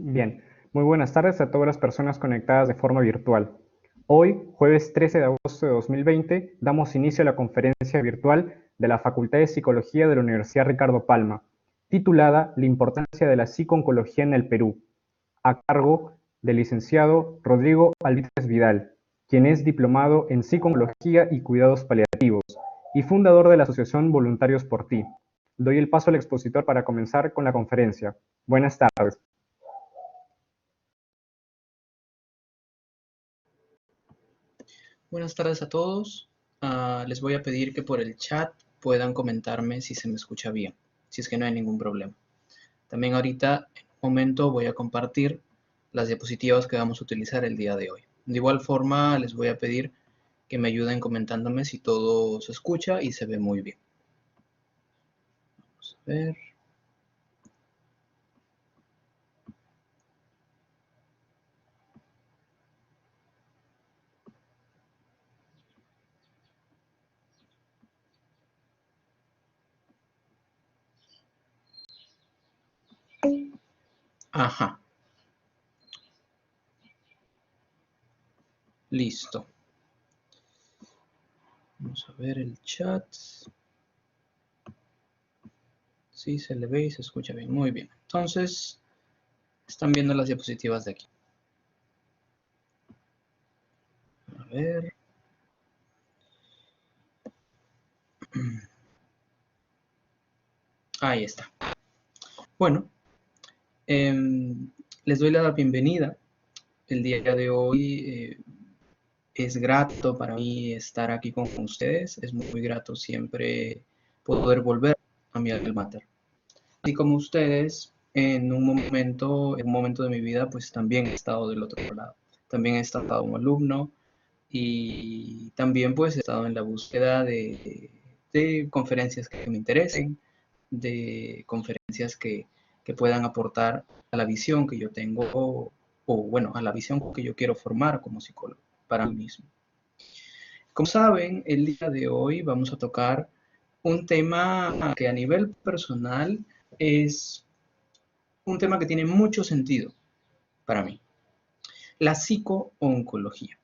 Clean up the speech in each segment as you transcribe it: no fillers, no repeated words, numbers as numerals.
Bien, muy buenas tardes a todas las personas conectadas de forma virtual. Hoy, jueves 13 de agosto de 2020, damos inicio a la conferencia virtual de la Facultad de Psicología de la Universidad Ricardo Palma, titulada La importancia de la psico-oncología en el Perú, a cargo del licenciado Rodrigo Alvítrez Vidal, quien es diplomado en psico-oncología y cuidados paliativos y fundador de la Asociación Voluntarios por Ti. Doy el paso al expositor para comenzar con la conferencia. Buenas tardes. Buenas tardes a todos. Les voy a pedir que por el chat puedan comentarme si se me escucha bien, si es que no hay ningún problema. También ahorita, en un momento, voy a compartir las diapositivas que vamos a utilizar el día de hoy. De igual forma, les voy a pedir que me ayuden comentándome si todo se escucha y se ve muy bien. Vamos a ver. Ajá. Listo. Vamos a ver el chat. Sí, se le ve y se escucha bien. Muy bien. Entonces, están viendo las diapositivas de aquí. A ver. Ahí está. Bueno, les doy la bienvenida. El día de hoy es grato para mí estar aquí con ustedes. Es muy grato siempre poder volver a mi alma mater. Así como ustedes, en un momento de mi vida, pues también he estado del otro lado. También he estado como alumno y también pues he estado en la búsqueda de conferencias que me interesen, de conferencias que puedan aportar a la visión que yo tengo o bueno, a la visión que yo quiero formar como psicólogo para mí mismo. Como saben, el día de hoy vamos a tocar un tema que a nivel personal es un tema que tiene mucho sentido para mí, la psico-oncología.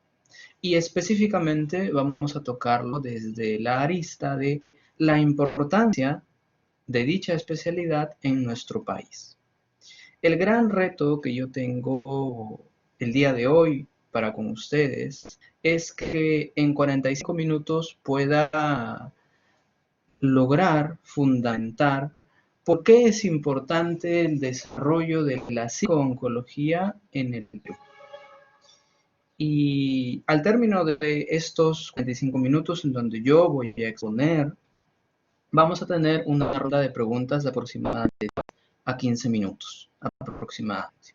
Y específicamente vamos a tocarlo desde la arista de la importancia de dicha especialidad en nuestro país. El gran reto que yo tengo el día de hoy para con ustedes es que en 45 minutos pueda lograr fundamentar por qué es importante el desarrollo de la psico-oncología en el Perú. Y al término de estos 45 minutos en donde yo voy a exponer, vamos a tener una ronda de preguntas de aproximadamente a 15 minutos aproximadamente.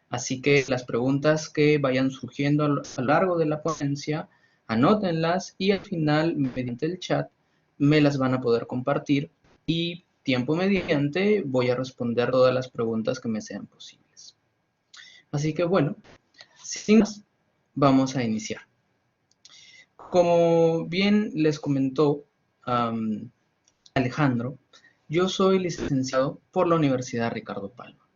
Así que las preguntas que vayan surgiendo a lo largo de la ponencia, anótenlas y al final, mediante el chat, me las van a poder compartir y tiempo mediante voy a responder todas las preguntas que me sean posibles. Así que bueno, sin más, vamos a iniciar. Como bien les comentó Alejandro, yo soy licenciado por la Universidad Ricardo Palma.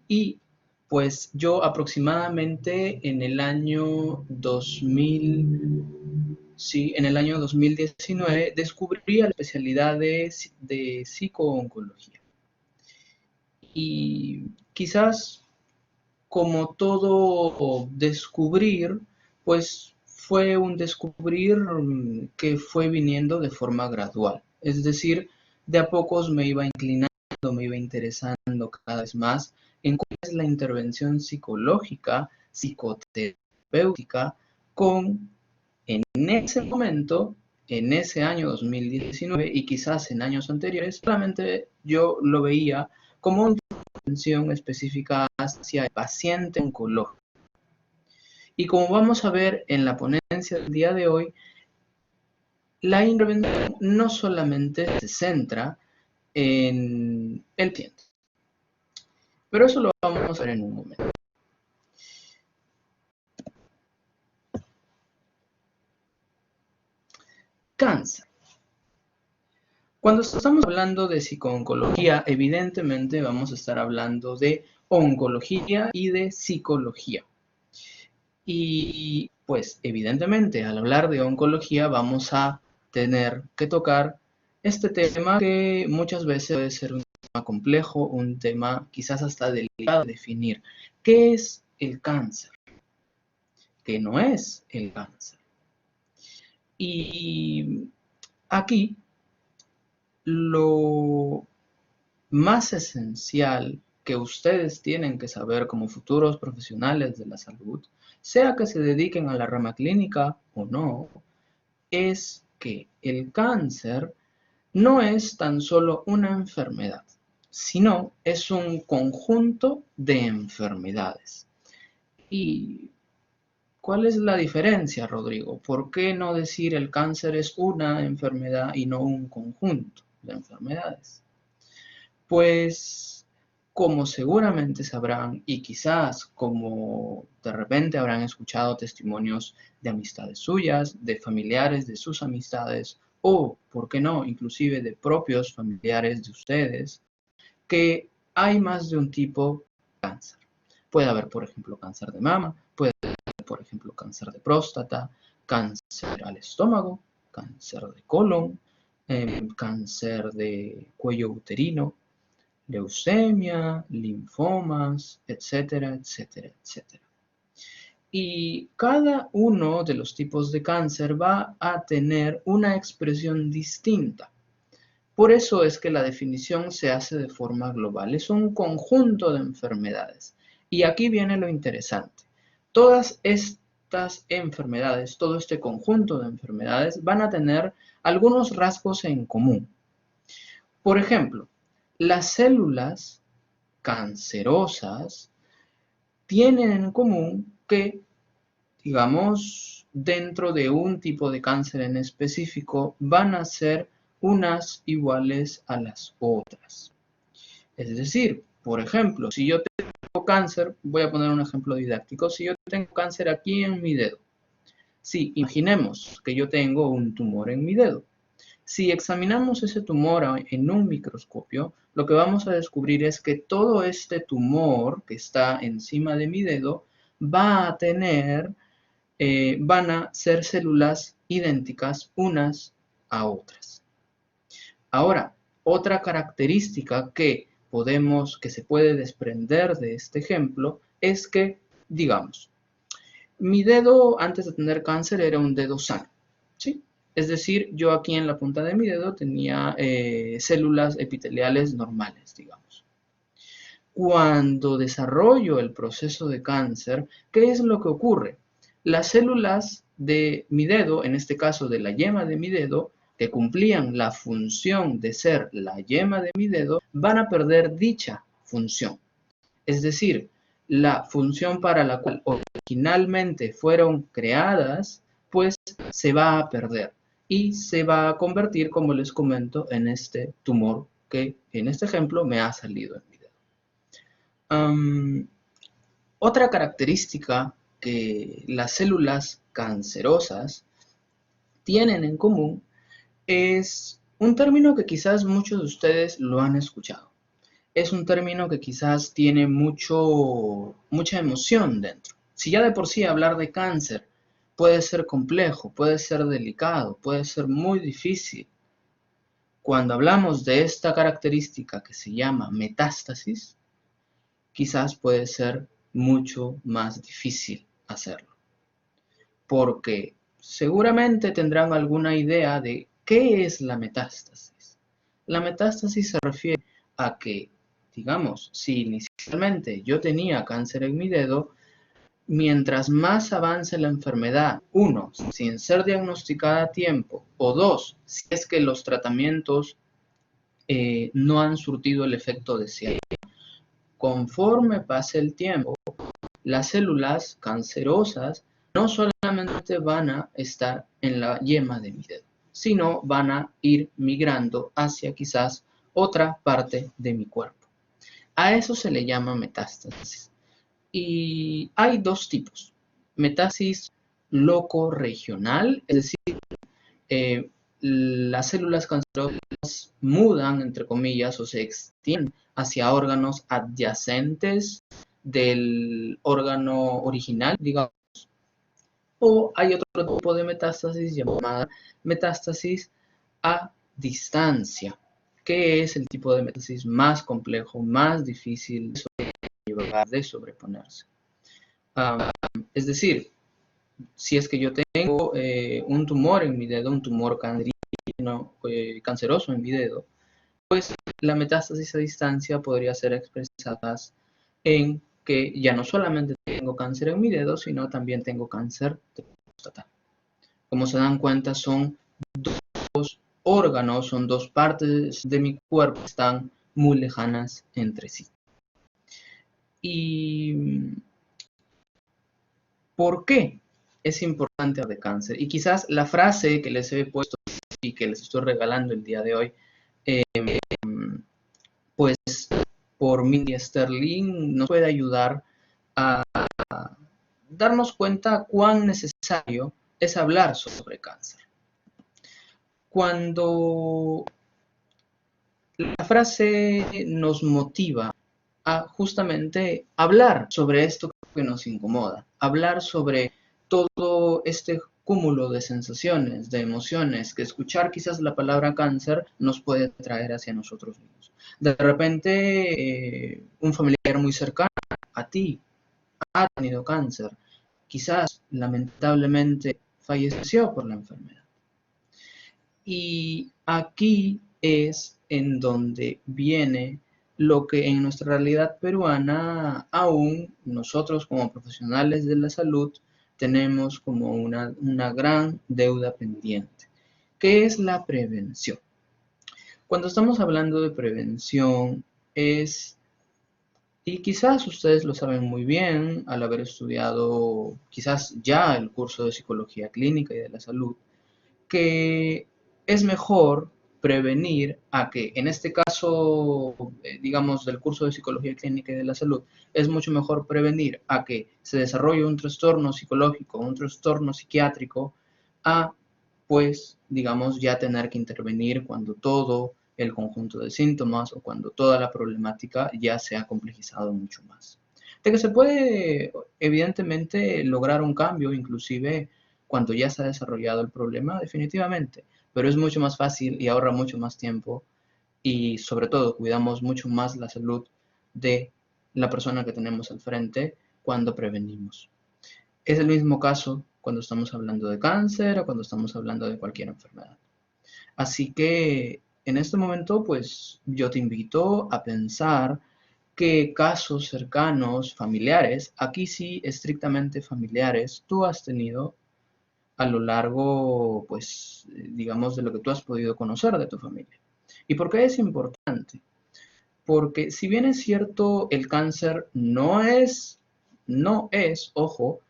Y pues yo aproximadamente en el año 2019 descubrí la especialidad de psico-oncología. Y quizás como todo descubrir, pues fue un descubrir que fue viniendo de forma gradual. Es decir, de a pocos me iba inclinando, me iba interesando cada vez más en cuál es la intervención psicológica, psicoterapéutica, con, en ese momento, en ese año 2019 y quizás en años anteriores, solamente yo lo veía como una intervención específica hacia el paciente oncológico. Y como vamos a ver en la ponencia del día de hoy, la intervención no solamente se centra en el paciente, pero eso lo vamos a ver en un momento. Cáncer. Cuando estamos hablando de psico-oncología, evidentemente vamos a estar hablando de oncología y de psicología. Y pues evidentemente al hablar de oncología vamos a tener que tocar este tema que muchas veces puede ser un tema complejo, un tema quizás hasta delicado de definir. ¿Qué es el cáncer? ¿Qué no es el cáncer? Y aquí lo más esencial que ustedes tienen que saber como futuros profesionales de la salud, sea que se dediquen a la rama clínica o no, es que el cáncer no es tan solo una enfermedad, sino es un conjunto de enfermedades. ¿Y cuál es la diferencia, Rodrigo? ¿Por qué no decir el cáncer es una enfermedad y no un conjunto de enfermedades? Pues como seguramente sabrán y quizás como de repente habrán escuchado testimonios de amistades suyas, de familiares de sus amistades o, por qué no, inclusive de propios familiares de ustedes, que hay más de un tipo de cáncer. Puede haber, por ejemplo, cáncer de mama, puede haber, por ejemplo, cáncer de próstata, cáncer al estómago, cáncer de colon, cáncer de cuello uterino, leucemia, linfomas, etcétera, etcétera, etcétera. Y cada uno de los tipos de cáncer va a tener una expresión distinta. Por eso es que la definición se hace de forma global. Es un conjunto de enfermedades. Y aquí viene lo interesante. Todas estas enfermedades, todo este conjunto de enfermedades van a tener algunos rasgos en común. Por ejemplo, las células cancerosas tienen en común que, digamos, dentro de un tipo de cáncer en específico, van a ser unas iguales a las otras. Es decir, por ejemplo, si yo tengo cáncer, voy a poner un ejemplo didáctico, si yo tengo cáncer aquí en mi dedo, sí, imaginemos que yo tengo un tumor en mi dedo. Si examinamos ese tumor en un microscopio, lo que vamos a descubrir es que todo este tumor que está encima de mi dedo va a tener, van a ser células idénticas unas a otras. Ahora, otra característica que se puede desprender de este ejemplo es que, digamos, mi dedo antes de tener cáncer era un dedo sano, ¿sí? Es decir, yo aquí en la punta de mi dedo tenía células epiteliales normales, digamos. Cuando desarrollo el proceso de cáncer, ¿qué es lo que ocurre? Las células de mi dedo, en este caso de la yema de mi dedo, que cumplían la función de ser la yema de mi dedo, van a perder dicha función. Es decir, la función para la cual originalmente fueron creadas, pues se va a perder y se va a convertir, como les comento, en este tumor que en este ejemplo me ha salido en mi dedo. Otra característica que las células cancerosas tienen en común es un término que quizás muchos de ustedes lo han escuchado. Es un término que quizás tiene mucha emoción dentro. Si ya de por sí hablar de cáncer puede ser complejo, puede ser delicado, puede ser muy difícil, cuando hablamos de esta característica que se llama metástasis, quizás puede ser mucho más difícil hacerlo, porque seguramente tendrán alguna idea de qué es la metástasis. La metástasis se refiere a que, digamos, si inicialmente yo tenía cáncer en mi dedo, mientras más avance la enfermedad, uno, sin ser diagnosticada a tiempo, o dos, si es que los tratamientos no han surtido el efecto deseado. Conforme pase el tiempo, las células cancerosas no solamente van a estar en la yema de mi dedo, sino van a ir migrando hacia quizás otra parte de mi cuerpo. A eso se le llama metástasis. Y hay dos tipos. Metástasis locorregional, es decir, las células cancerosas mudan, entre comillas, o se extienden hacia órganos adyacentes del órgano original, digamos, o hay otro tipo de metástasis llamada metástasis a distancia, que es el tipo de metástasis más complejo, más difícil de sobreponerse. Es decir, si es que yo tengo un tumor en mi dedo, un tumor canceroso en mi dedo, pues la metástasis a distancia podría ser expresada en que ya no solamente tengo cáncer en mi dedo, sino también tengo cáncer de próstata. Como se dan cuenta, son dos órganos, son dos partes de mi cuerpo que están muy lejanas entre sí. ¿Y por qué es importante hablar de cáncer? Y quizás la frase que les he puesto y que les estoy regalando el día de hoy, pues por Mindy Sterling nos puede ayudar a darnos cuenta cuán necesario es hablar sobre cáncer. Cuando la frase nos motiva a justamente hablar sobre esto que nos incomoda, hablar sobre todo este cúmulo de sensaciones, de emociones, que escuchar quizás la palabra cáncer nos puede traer hacia nosotros mismos. De repente, un familiar muy cercano a ti ha tenido cáncer, quizás lamentablemente falleció por la enfermedad. Y aquí es en donde viene lo que en nuestra realidad peruana aún nosotros como profesionales de la salud tenemos como una gran deuda pendiente, que es la prevención. Cuando estamos hablando de prevención es, y quizás ustedes lo saben muy bien al haber estudiado quizás ya el curso de psicología clínica y de la salud, que es mejor prevenir a que, en este caso, digamos, del curso de psicología clínica y de la salud, es mucho mejor prevenir a que se desarrolle un trastorno psicológico, un trastorno psiquiátrico, a, pues, digamos, ya tener que intervenir cuando todo el conjunto de síntomas o cuando toda la problemática ya se ha complejizado mucho más. De que se puede, evidentemente, lograr un cambio, inclusive cuando ya se ha desarrollado el problema, definitivamente, pero es mucho más fácil y ahorra mucho más tiempo y sobre todo cuidamos mucho más la salud de la persona que tenemos al frente cuando prevenimos. Es el mismo caso cuando estamos hablando de cáncer o cuando estamos hablando de cualquier enfermedad. Así que en este momento, pues yo te invito a pensar qué casos cercanos, familiares, aquí sí estrictamente familiares, tú has tenido a lo largo, pues, digamos, de lo que tú has podido conocer de tu familia. ¿Y por qué es importante? Porque si bien es cierto, el cáncer no es, ojo,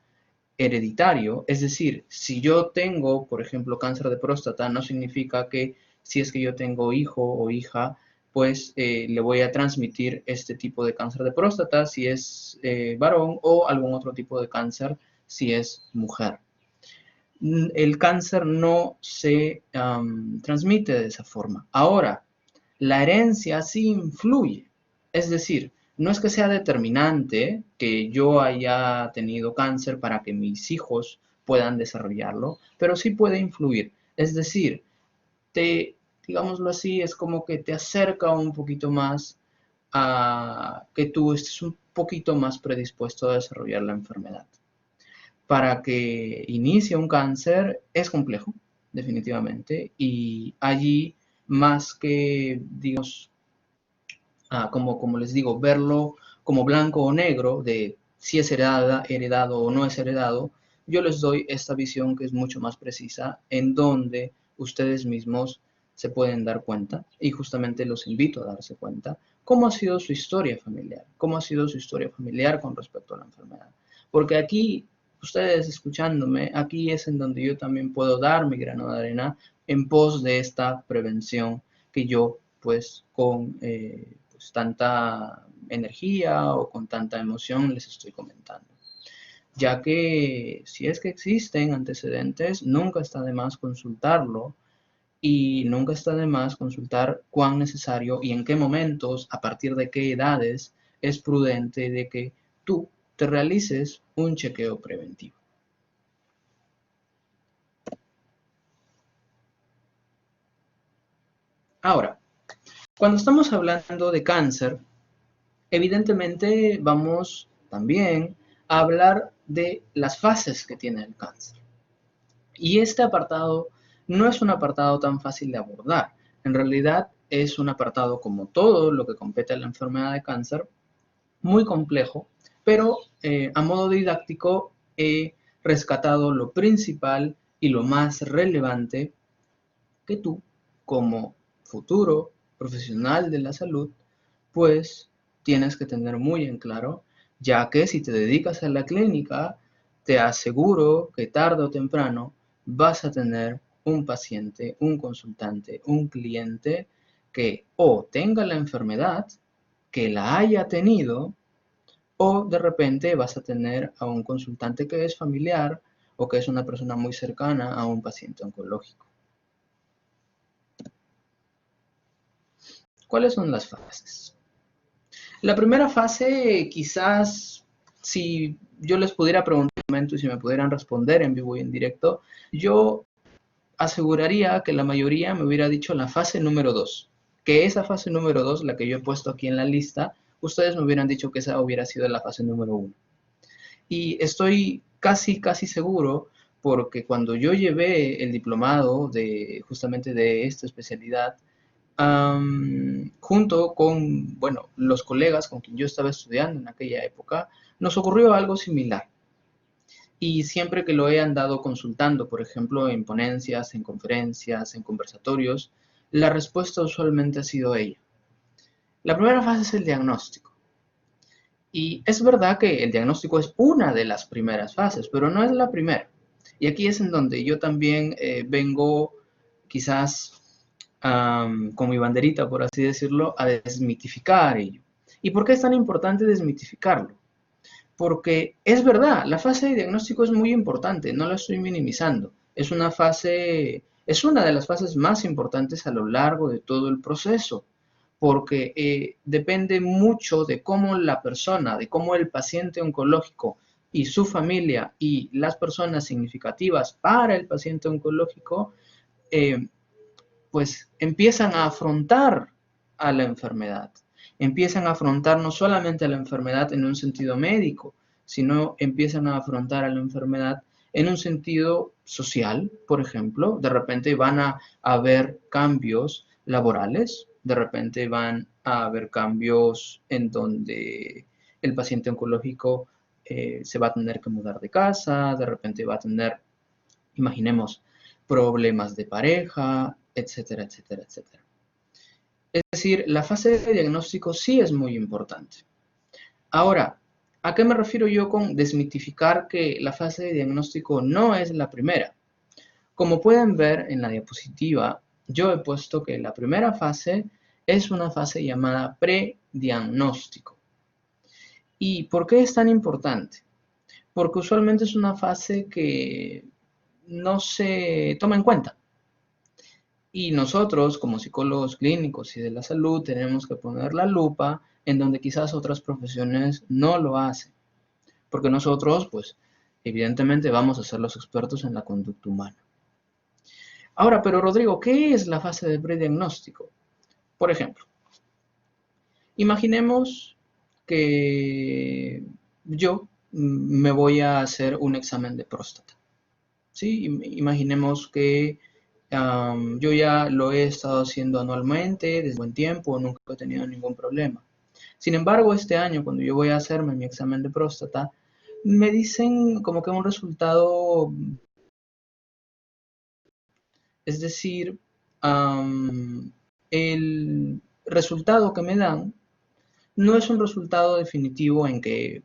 hereditario, es decir, si yo tengo, por ejemplo, cáncer de próstata, no significa que si es que yo tengo hijo o hija, pues le voy a transmitir este tipo de cáncer de próstata si es varón o algún otro tipo de cáncer si es mujer. El cáncer no se transmite de esa forma. Ahora, la herencia sí influye. Es decir, no es que sea determinante que yo haya tenido cáncer para que mis hijos puedan desarrollarlo, pero sí puede influir. Es decir, digámoslo así, es como que te acerca un poquito más a que tú estés un poquito más predispuesto a desarrollar la enfermedad. Para que inicie un cáncer es complejo, definitivamente, y allí más que, digamos, como les digo, verlo como blanco o negro, de si es heredado o no es heredado, yo les doy esta visión que es mucho más precisa, en donde ustedes mismos se pueden dar cuenta, y justamente los invito a darse cuenta, cómo ha sido su historia familiar, cómo ha sido su historia familiar con respecto a la enfermedad. Porque aquí, ustedes escuchándome, aquí es en donde yo también puedo dar mi grano de arena en pos de esta prevención que yo, pues, con pues, tanta energía o con tanta emoción les estoy comentando. Ya que si es que existen antecedentes, nunca está de más consultarlo Y nunca está de más consultar cuán necesario y en qué momentos, a partir de qué edades, es prudente de que tú te realices un chequeo preventivo. Ahora, cuando estamos hablando de cáncer, evidentemente vamos también a hablar de las fases que tiene el cáncer. Y este apartado no es un apartado tan fácil de abordar. En realidad es un apartado, como todo lo que compete a la enfermedad de cáncer, muy complejo, pero a modo didáctico he rescatado lo principal y lo más relevante que tú, como futuro profesional de la salud, pues tienes que tener muy en claro, ya que si te dedicas a la clínica, te aseguro que tarde o temprano vas a tener un paciente, un consultante, un cliente que o tenga la enfermedad, que la haya tenido, o de repente vas a tener a un consultante que es familiar o que es una persona muy cercana a un paciente oncológico. ¿Cuáles son las fases? La primera fase, quizás, si yo les pudiera preguntar un momento y si me pudieran responder en vivo y en directo, yo aseguraría que la mayoría me hubiera dicho la fase número 2, que esa fase número 2, la que yo he puesto aquí en la lista, ustedes me hubieran dicho que esa hubiera sido la fase número 1. Y estoy casi seguro porque cuando yo llevé el diplomado de justamente de esta especialidad, junto con, bueno, los colegas con quien yo estaba estudiando en aquella época, nos ocurrió algo similar. Y siempre que lo he andado consultando, por ejemplo, en ponencias, en conferencias, en conversatorios, la respuesta usualmente ha sido ella. La primera fase es el diagnóstico. Y es verdad que el diagnóstico es una de las primeras fases, pero no es la primera. Y aquí es en donde yo también vengo quizás con mi banderita, por así decirlo, a desmitificar ello. ¿Y por qué es tan importante desmitificarlo? Porque es verdad, la fase de diagnóstico es muy importante, no la estoy minimizando. Es una fase, es una de las fases más importantes a lo largo de todo el proceso, porque depende mucho de cómo la persona, de cómo el paciente oncológico y su familia y las personas significativas para el paciente oncológico, pues empiezan a afrontar a la enfermedad. Empiezan a afrontar no solamente a la enfermedad en un sentido médico, sino empiezan a afrontar a la enfermedad en un sentido social, por ejemplo. De repente van a haber cambios laborales, de repente van a haber cambios en donde el paciente oncológico se va a tener que mudar de casa, de repente va a tener, imaginemos, problemas de pareja, etcétera, etcétera, etcétera. Es decir, la fase de diagnóstico sí es muy importante. Ahora, ¿a qué me refiero yo con desmitificar que la fase de diagnóstico no es la primera? Como pueden ver en la diapositiva, yo he puesto que la primera fase es una fase llamada prediagnóstico. ¿Y por qué es tan importante? Porque usualmente es una fase que no se toma en cuenta. Y nosotros, como psicólogos clínicos y de la salud, tenemos que poner la lupa en donde quizás otras profesiones no lo hacen. Porque nosotros, pues, evidentemente vamos a ser los expertos en la conducta humana. Ahora, pero Rodrigo, ¿qué es la fase de prediagnóstico? Por ejemplo, imaginemos que yo me voy a hacer un examen de próstata. ¿Sí? Imaginemos que yo ya lo he estado haciendo anualmente desde buen tiempo, nunca he tenido ningún problema. Sin embargo, este año, cuando yo voy a hacerme mi examen de próstata, me dicen como que un resultado, es decir, el resultado que me dan no es un resultado definitivo en que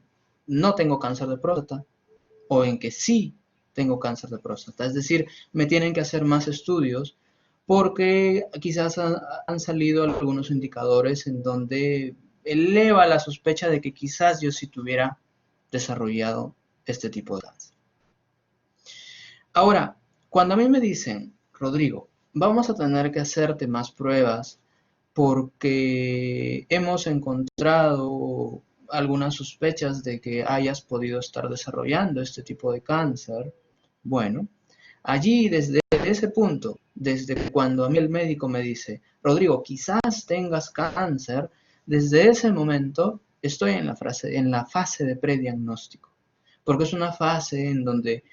no tengo cáncer de próstata o en que sí tengo cáncer de próstata. Es decir, me tienen que hacer más estudios porque quizás han salido algunos indicadores en donde eleva la sospecha de que quizás yo sí tuviera desarrollado este tipo de cáncer. Ahora, cuando a mí me dicen, Rodrigo, vamos a tener que hacerte más pruebas porque hemos encontrado algunas sospechas de que hayas podido estar desarrollando este tipo de cáncer. Bueno, allí desde ese punto, desde cuando a mí el médico me dice, Rodrigo, quizás tengas cáncer, desde ese momento estoy en la fase de prediagnóstico, porque es una fase en donde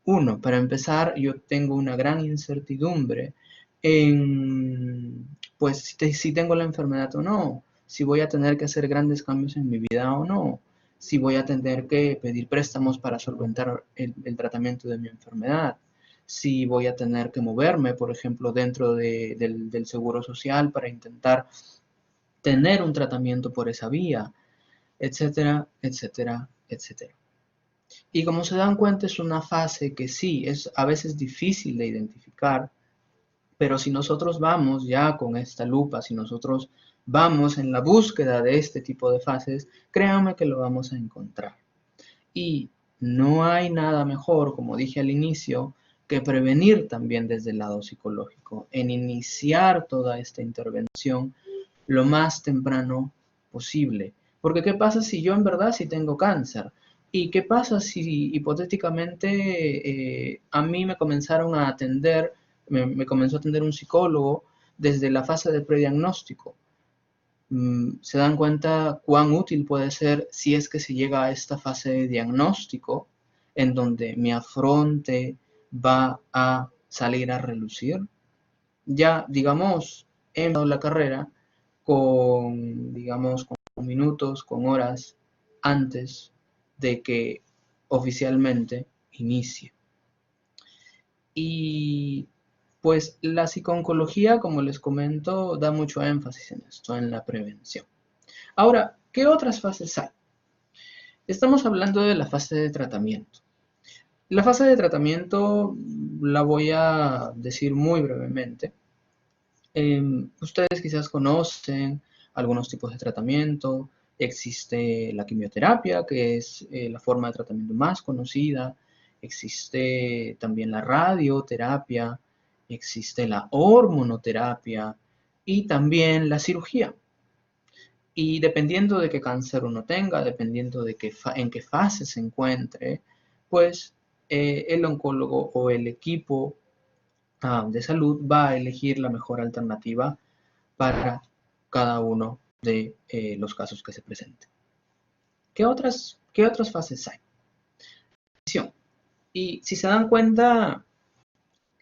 uno, para empezar, yo tengo una gran incertidumbre en, pues, si tengo la enfermedad o no, si voy a tener que hacer grandes cambios en mi vida o no, si voy a tener que pedir préstamos para solventar el tratamiento de mi enfermedad, si voy a tener que moverme, por ejemplo, dentro del seguro social para intentar tener un tratamiento por esa vía, etcétera, etcétera, etcétera. Y como se dan cuenta, es una fase que sí, es a veces difícil de identificar, pero si nosotros vamos ya con esta lupa, si nosotros vamos en la búsqueda de este tipo de fases, créanme que lo vamos a encontrar. Y no hay nada mejor, como dije al inicio, que prevenir también desde el lado psicológico, en iniciar toda esta intervención lo más temprano posible. Porque ¿qué pasa si yo en verdad sí tengo cáncer? ¿Y qué pasa si hipotéticamente a mí me comenzaron a atender, me comenzó a atender un psicólogo desde la fase de prediagnóstico? Se dan cuenta cuán útil puede ser si es que se llega a esta fase de diagnóstico en donde mi afronte va a salir a relucir. Ya, digamos, he empezado la carrera con, digamos, con minutos, con horas antes de que oficialmente inicie. Y pues la psiconcología, como les comento, da mucho énfasis en esto, en la prevención. Ahora, ¿qué otras fases hay? Estamos hablando de la fase de tratamiento. La fase de tratamiento la voy a decir muy brevemente. Ustedes quizás conocen algunos tipos de tratamiento. Existe la quimioterapia, que es la forma de tratamiento más conocida. Existe también la radioterapia. Existe la hormonoterapia y también la cirugía. Y dependiendo de qué cáncer uno tenga, dependiendo de en qué fase se encuentre, pues el oncólogo o el equipo de salud va a elegir la mejor alternativa para cada uno de los casos que se presenten. ¿Qué otras fases hay? Y si se dan cuenta,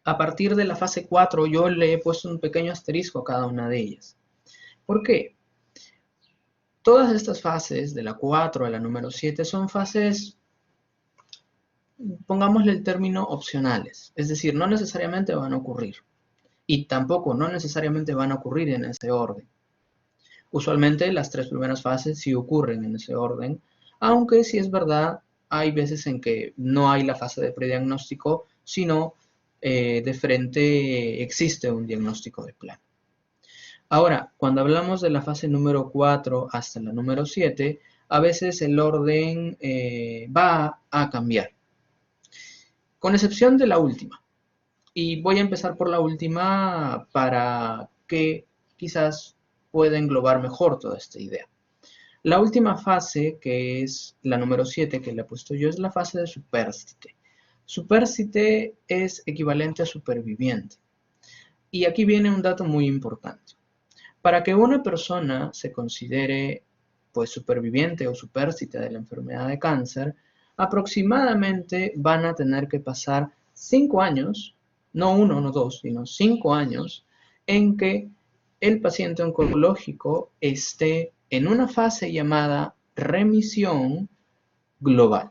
a partir de la fase 4 yo le he puesto un pequeño asterisco a cada una de ellas. ¿Por qué? Todas estas fases, de la 4 a la número 7, son fases, pongámosle el término, opcionales. Es decir, no necesariamente van a ocurrir. Y tampoco, no necesariamente van a ocurrir en ese orden. Usualmente las 3 primeras fases sí ocurren en ese orden, aunque sí es verdad, hay veces en que no hay la fase de prediagnóstico, sino de frente existe un diagnóstico de plano. Ahora, cuando hablamos de la fase número 4 hasta la número 7, a veces el orden va a cambiar, con excepción de la última. Y voy a empezar por la última para que quizás pueda englobar mejor toda esta idea. La última fase, que es la número 7 que le he puesto yo, es la fase de supérsite. Supérsite es equivalente a superviviente. Y aquí viene un dato muy importante. Para que una persona se considere pues superviviente o supérsite de la enfermedad de cáncer, aproximadamente van a tener que pasar 5 años, no 1, no 2, sino 5 años, en que el paciente oncológico esté en una fase llamada remisión global.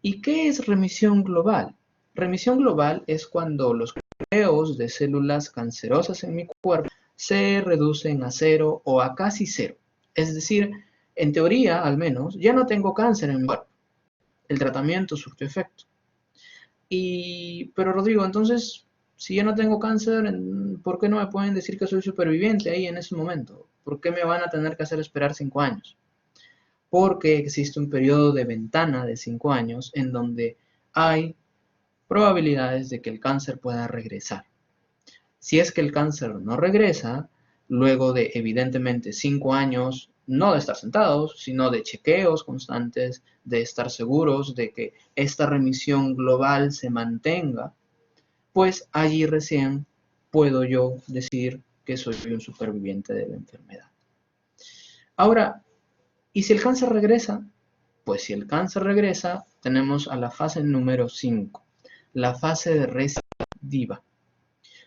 ¿Y qué es remisión global? Remisión global es cuando los coleos de células cancerosas en mi cuerpo se reducen a cero o a casi cero. Es decir, en teoría, al menos, ya no tengo cáncer en mi cuerpo. El tratamiento surtió efecto. Pero Rodrigo, entonces, si ya no tengo cáncer, ¿por qué no me pueden decir que soy superviviente ahí en ese momento? ¿Por qué me van a tener que hacer esperar 5 años? Porque existe un periodo de ventana de 5 años en donde hay probabilidades de que el cáncer pueda regresar. Si es que el cáncer no regresa, luego de evidentemente 5 años, no de estar sentados, sino de chequeos constantes, de estar seguros de que esta remisión global se mantenga, pues allí recién puedo yo decir que soy un superviviente de la enfermedad. Ahora, ¿y si el cáncer regresa? Pues si el cáncer regresa, tenemos a la fase número 5, la fase de recidiva.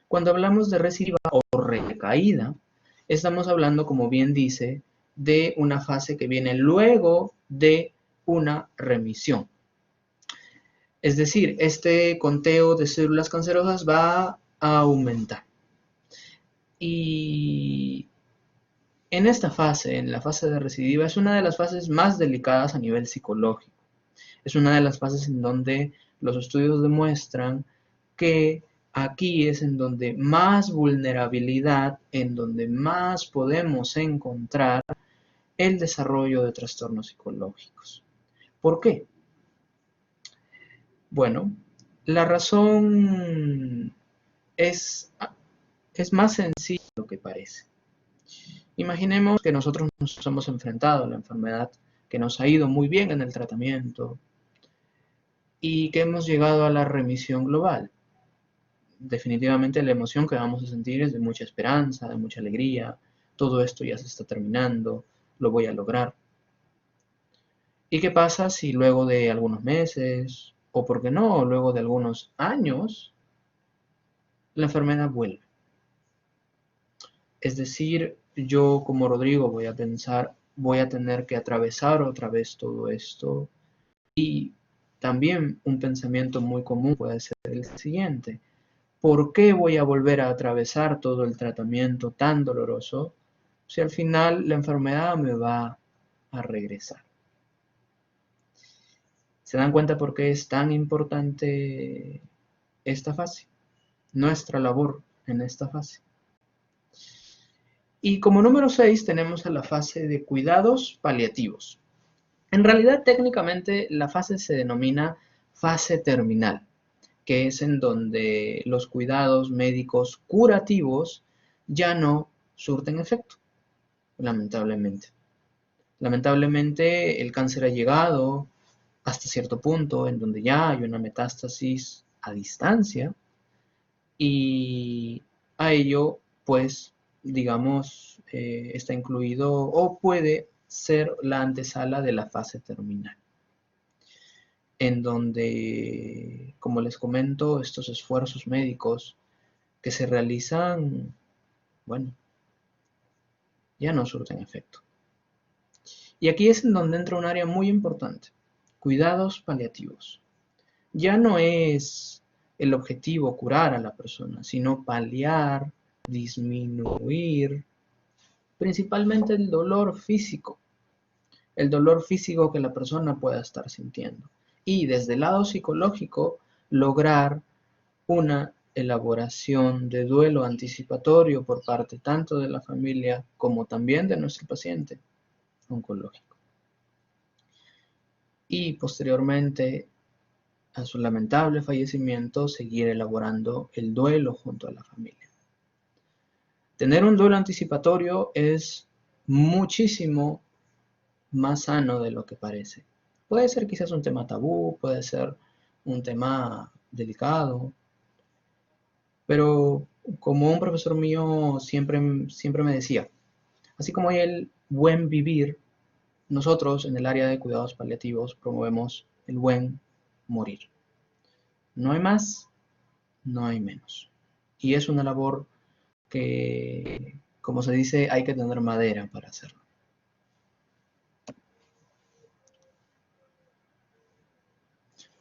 Cuando hablamos de recidiva o recaída, estamos hablando, como bien dice, de una fase que viene luego de una remisión. Es decir, este conteo de células cancerosas va a aumentar. Y en esta fase, en la fase de recidiva, es una de las fases más delicadas a nivel psicológico. Es una de las fases en donde los estudios demuestran que aquí es en donde más vulnerabilidad, en donde más podemos encontrar el desarrollo de trastornos psicológicos. ¿Por qué? Bueno, la razón es más sencilla de lo que parece. Imaginemos que nosotros nos hemos enfrentado a la enfermedad, que nos ha ido muy bien en el tratamiento y que hemos llegado a la remisión global. Definitivamente la emoción que vamos a sentir es de mucha esperanza, de mucha alegría. Todo esto ya se está terminando, lo voy a lograr. ¿Y qué pasa si luego de algunos meses, o por qué no, luego de algunos años, la enfermedad vuelve? Es decir, yo como Rodrigo voy a pensar, voy a tener que atravesar otra vez todo esto. Y también un pensamiento muy común puede ser el siguiente: ¿por qué voy a volver a atravesar todo el tratamiento tan doloroso si al final la enfermedad me va a regresar? ¿Se dan cuenta por qué es tan importante esta fase? Nuestra labor en esta fase. Y como número 6 tenemos a la fase de cuidados paliativos. En realidad, técnicamente, la fase se denomina fase terminal, que es en donde los cuidados médicos curativos ya no surten efecto, lamentablemente. Lamentablemente, el cáncer ha llegado hasta cierto punto en donde ya hay una metástasis a distancia y a ello, pues, digamos, está incluido o puede ser la antesala de la fase terminal, en donde, como les comento, estos esfuerzos médicos que se realizan, bueno, ya no surten efecto. Y aquí es en donde entra un área muy importante: cuidados paliativos. Ya no es el objetivo curar a la persona, sino paliar, disminuir, principalmente el dolor físico que la persona pueda estar sintiendo. Y desde el lado psicológico, lograr una elaboración de duelo anticipatorio por parte tanto de la familia como también de nuestro paciente oncológico. Y posteriormente a su lamentable fallecimiento, seguir elaborando el duelo junto a la familia. Tener un duelo anticipatorio es muchísimo más sano de lo que parece. Puede ser quizás un tema tabú, puede ser un tema delicado, pero como un profesor mío siempre me decía, así como hay el buen vivir, nosotros en el área de cuidados paliativos promovemos el buen morir. No hay más, no hay menos. Y es una labor que, como se dice, hay que tener madera para hacerlo.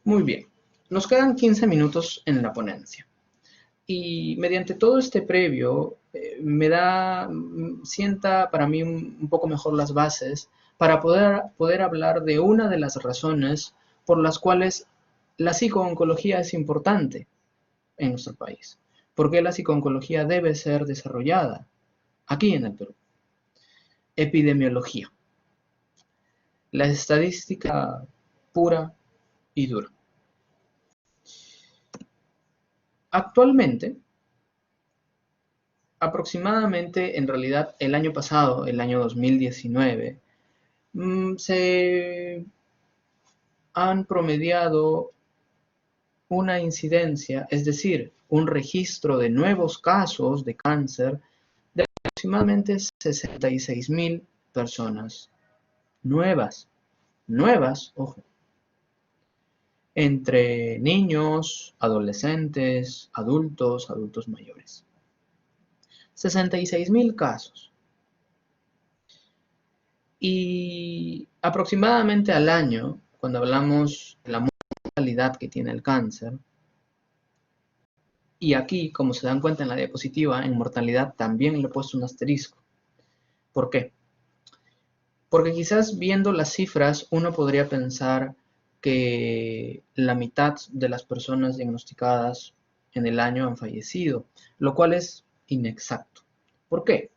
Muy bien, nos quedan 15 minutos en la ponencia. Y mediante todo este previo, sienta para mí un poco mejor las bases para poder hablar de una de las razones por las cuales la psicooncología es importante en nuestro país. ¿Por qué la psicooncología debe ser desarrollada aquí en el Perú? Epidemiología. La estadística pura y dura. Actualmente, aproximadamente, en realidad, el año pasado, el año 2019, se han promediado una incidencia, es decir, un registro de nuevos casos de cáncer de aproximadamente 66.000 personas nuevas, ojo, entre niños, adolescentes, adultos mayores. 66.000 casos. Y aproximadamente al año, cuando hablamos de la mortalidad que tiene el cáncer, y aquí, como se dan cuenta en la diapositiva, en mortalidad también le he puesto un asterisco. ¿Por qué? Porque quizás viendo las cifras uno podría pensar que la mitad de las personas diagnosticadas en el año han fallecido, lo cual es inexacto. ¿Por qué?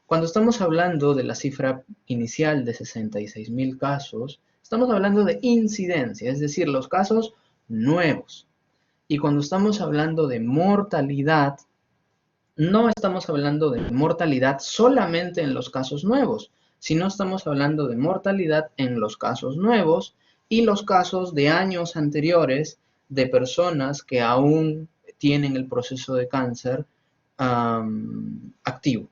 Cuando estamos hablando de la cifra inicial de 66.000 casos, estamos hablando de incidencia, es decir, los casos nuevos. Y cuando estamos hablando de mortalidad, no estamos hablando de mortalidad solamente en los casos nuevos, sino estamos hablando de mortalidad en los casos nuevos y los casos de años anteriores de personas que aún tienen el proceso de cáncer activo.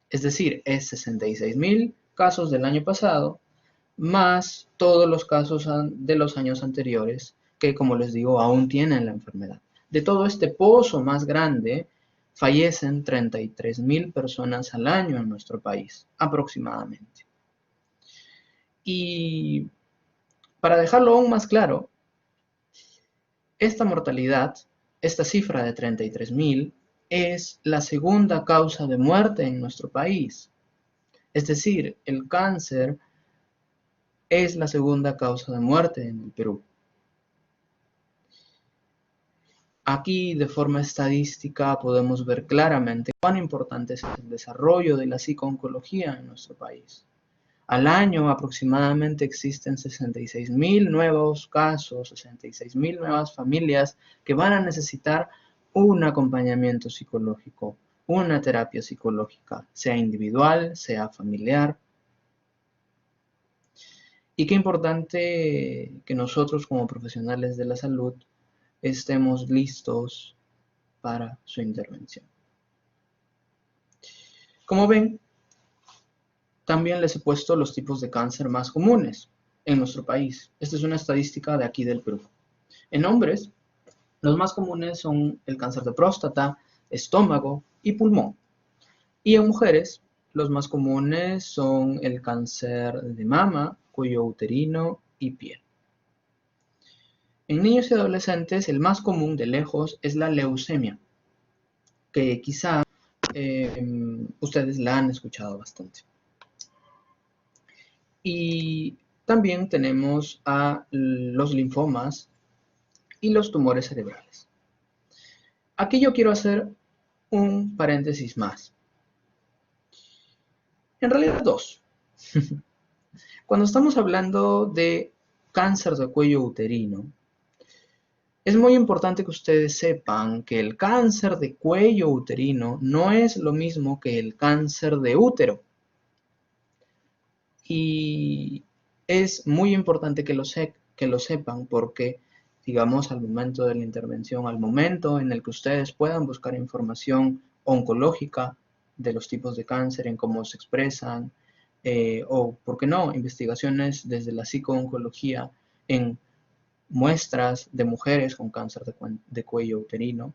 Es decir, es 66.000 casos del año pasado, más todos los casos de los años anteriores, que como les digo, aún tienen la enfermedad. De todo este pozo más grande, fallecen 33.000 personas al año en nuestro país, aproximadamente. Y para dejarlo aún más claro, esta mortalidad, esta cifra de 33.000, es la segunda causa de muerte en nuestro país. Es decir, el cáncer es la segunda causa de muerte en el Perú. Aquí, de forma estadística, podemos ver claramente cuán importante es el desarrollo de la psico-oncología en nuestro país. Al año aproximadamente existen 66.000 nuevos casos, 66.000 nuevas familias que van a necesitar un acompañamiento psicológico, una terapia psicológica, sea individual, sea familiar. Y qué importante que nosotros como profesionales de la salud estemos listos para su intervención. Como ven, también les he puesto los tipos de cáncer más comunes en nuestro país. Esta es una estadística de aquí del Perú. En hombres, los más comunes son el cáncer de próstata, estómago y pulmón. Y en mujeres, los más comunes son el cáncer de mama, cuello uterino y piel. En niños y adolescentes, el más común de lejos es la leucemia, que quizá ustedes la han escuchado bastante. Y también tenemos a los linfomas y los tumores cerebrales. Aquí yo quiero hacer un paréntesis más. En realidad dos. Cuando estamos hablando de cáncer de cuello uterino, es muy importante que ustedes sepan que el cáncer de cuello uterino no es lo mismo que el cáncer de útero. Y es muy importante que lo sepan porque, digamos, al momento de la intervención, al momento en el que ustedes puedan buscar información oncológica de los tipos de cáncer, en cómo se expresan, o, ¿por qué no?, investigaciones desde la psico-oncología en muestras de mujeres con cáncer de cuello uterino,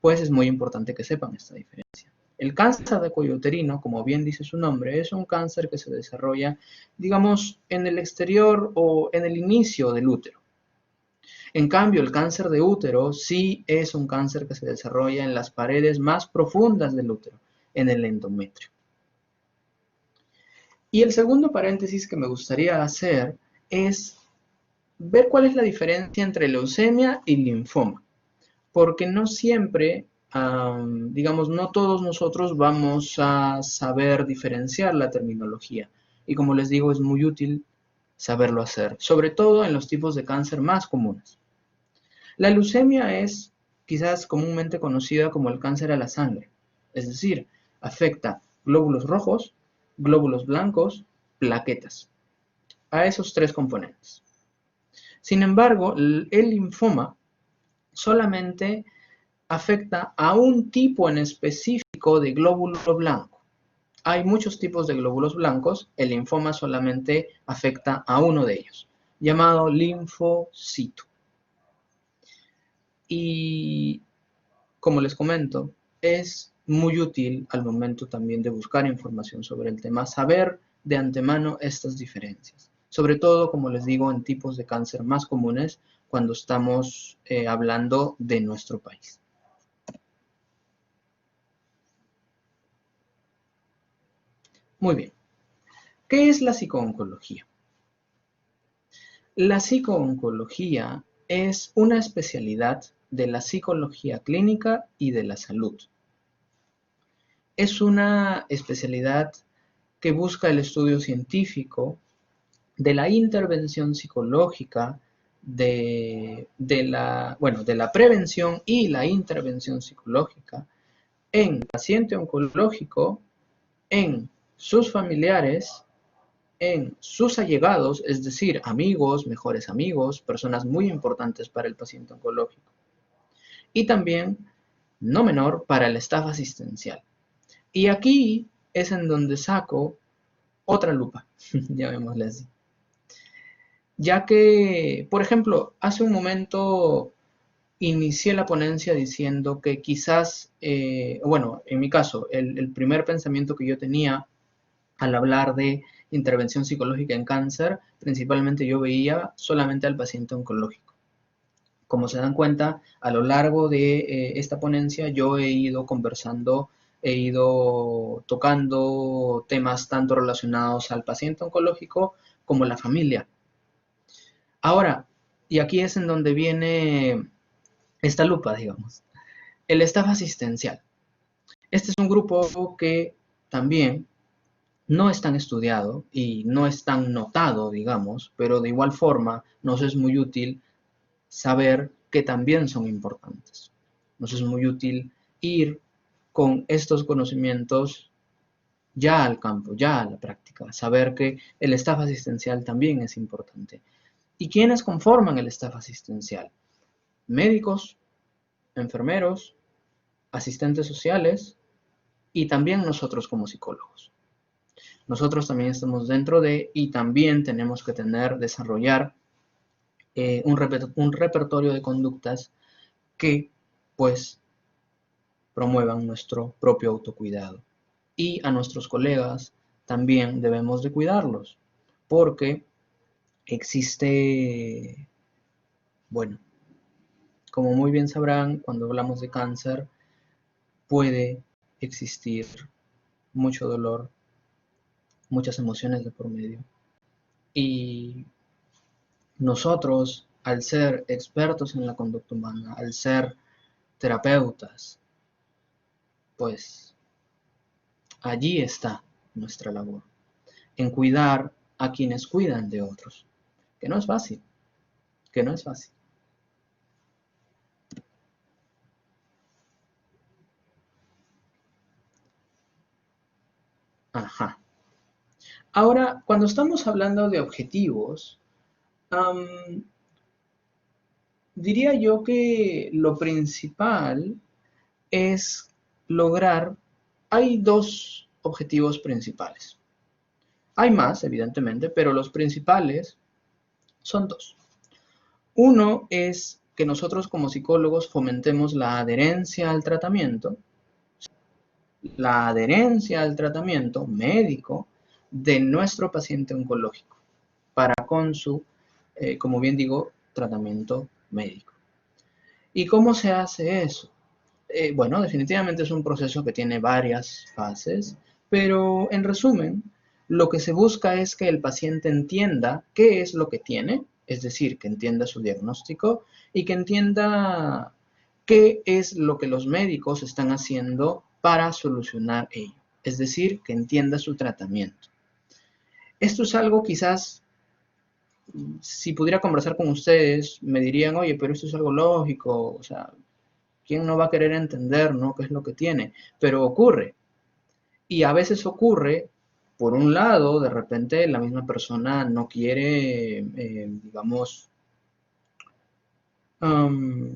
pues es muy importante que sepan esta diferencia. El cáncer de cuello uterino, como bien dice su nombre, es un cáncer que se desarrolla, digamos, en el exterior o en el inicio del útero. En cambio, el cáncer de útero sí es un cáncer que se desarrolla en las paredes más profundas del útero, en el endometrio. Y el segundo paréntesis que me gustaría hacer es ver cuál es la diferencia entre leucemia y linfoma, porque no siempre, digamos, no todos nosotros vamos a saber diferenciar la terminología. Y como les digo, es muy útil saberlo hacer, sobre todo en los tipos de cáncer más comunes. La leucemia es quizás comúnmente conocida como el cáncer a la sangre. Es decir, afecta glóbulos rojos, glóbulos blancos, plaquetas. A esos tres componentes. Sin embargo, el linfoma solamente afecta a un tipo en específico de glóbulo blanco. Hay muchos tipos de glóbulos blancos, el linfoma solamente afecta a uno de ellos, llamado linfocito. Y como les comento, es muy útil al momento también de buscar información sobre el tema, saber de antemano estas diferencias. Sobre todo, como les digo, en tipos de cáncer más comunes cuando estamos hablando de nuestro país. Muy bien. ¿Qué es la psicooncología? La psicooncología es una especialidad de la psicología clínica y de la salud. Es una especialidad que busca el estudio científico de la intervención psicológica, de la prevención y la intervención psicológica en el paciente oncológico, en sus familiares, en sus allegados, es decir, amigos, mejores amigos, personas muy importantes para el paciente oncológico. Y también, no menor, para el staff asistencial. Y aquí es en donde saco otra lupa, llamémosle así. Ya que, por ejemplo, hace un momento inicié la ponencia diciendo que quizás, en mi caso, el primer pensamiento que yo tenía al hablar de intervención psicológica en cáncer, principalmente yo veía solamente al paciente oncológico. Como se dan cuenta, a lo largo de esta ponencia yo he ido conversando, he ido tocando temas tanto relacionados al paciente oncológico como la familia. Ahora, y aquí es en donde viene esta lupa, digamos, el staff asistencial. Este es un grupo que también no es tan estudiado y no es tan notado, digamos, pero de igual forma nos es muy útil saber que también son importantes. Nos es muy útil ir con estos conocimientos ya al campo, ya a la práctica, saber que el staff asistencial también es importante. ¿Y quiénes conforman el staff asistencial? Médicos, enfermeros, asistentes sociales y también nosotros como psicólogos. Nosotros también estamos dentro de y también tenemos que desarrollar un repertorio de conductas que pues promuevan nuestro propio autocuidado. Y a nuestros colegas también debemos de cuidarlos porque existe, bueno, como muy bien sabrán, cuando hablamos de cáncer puede existir mucho dolor, muchas emociones de por medio. Y nosotros, al ser expertos en la conducta humana, al ser terapeutas, pues allí está nuestra labor, en cuidar a quienes cuidan de otros, que no es fácil, que no es fácil. Ajá. Ahora, cuando estamos hablando de objetivos, diría yo que lo principal es lograr, hay dos objetivos principales. Hay más, evidentemente, pero los principales son dos. Uno es que nosotros como psicólogos fomentemos la adherencia al tratamiento médico de nuestro paciente oncológico para con su, como bien digo, tratamiento médico. ¿Y cómo se hace eso? Bueno, definitivamente es un proceso que tiene varias fases, pero en resumen, lo que se busca es que el paciente entienda qué es lo que tiene, es decir, que entienda su diagnóstico y que entienda qué es lo que los médicos están haciendo para solucionar ello, es decir, que entienda su tratamiento. Esto es algo quizás, si pudiera conversar con ustedes, me dirían, oye, pero esto es algo lógico, o sea, ¿Quién no va a querer entender, ¿no?, qué es lo que tiene? Pero ocurre. Y a veces ocurre, por un lado, de repente la misma persona no quiere, digamos,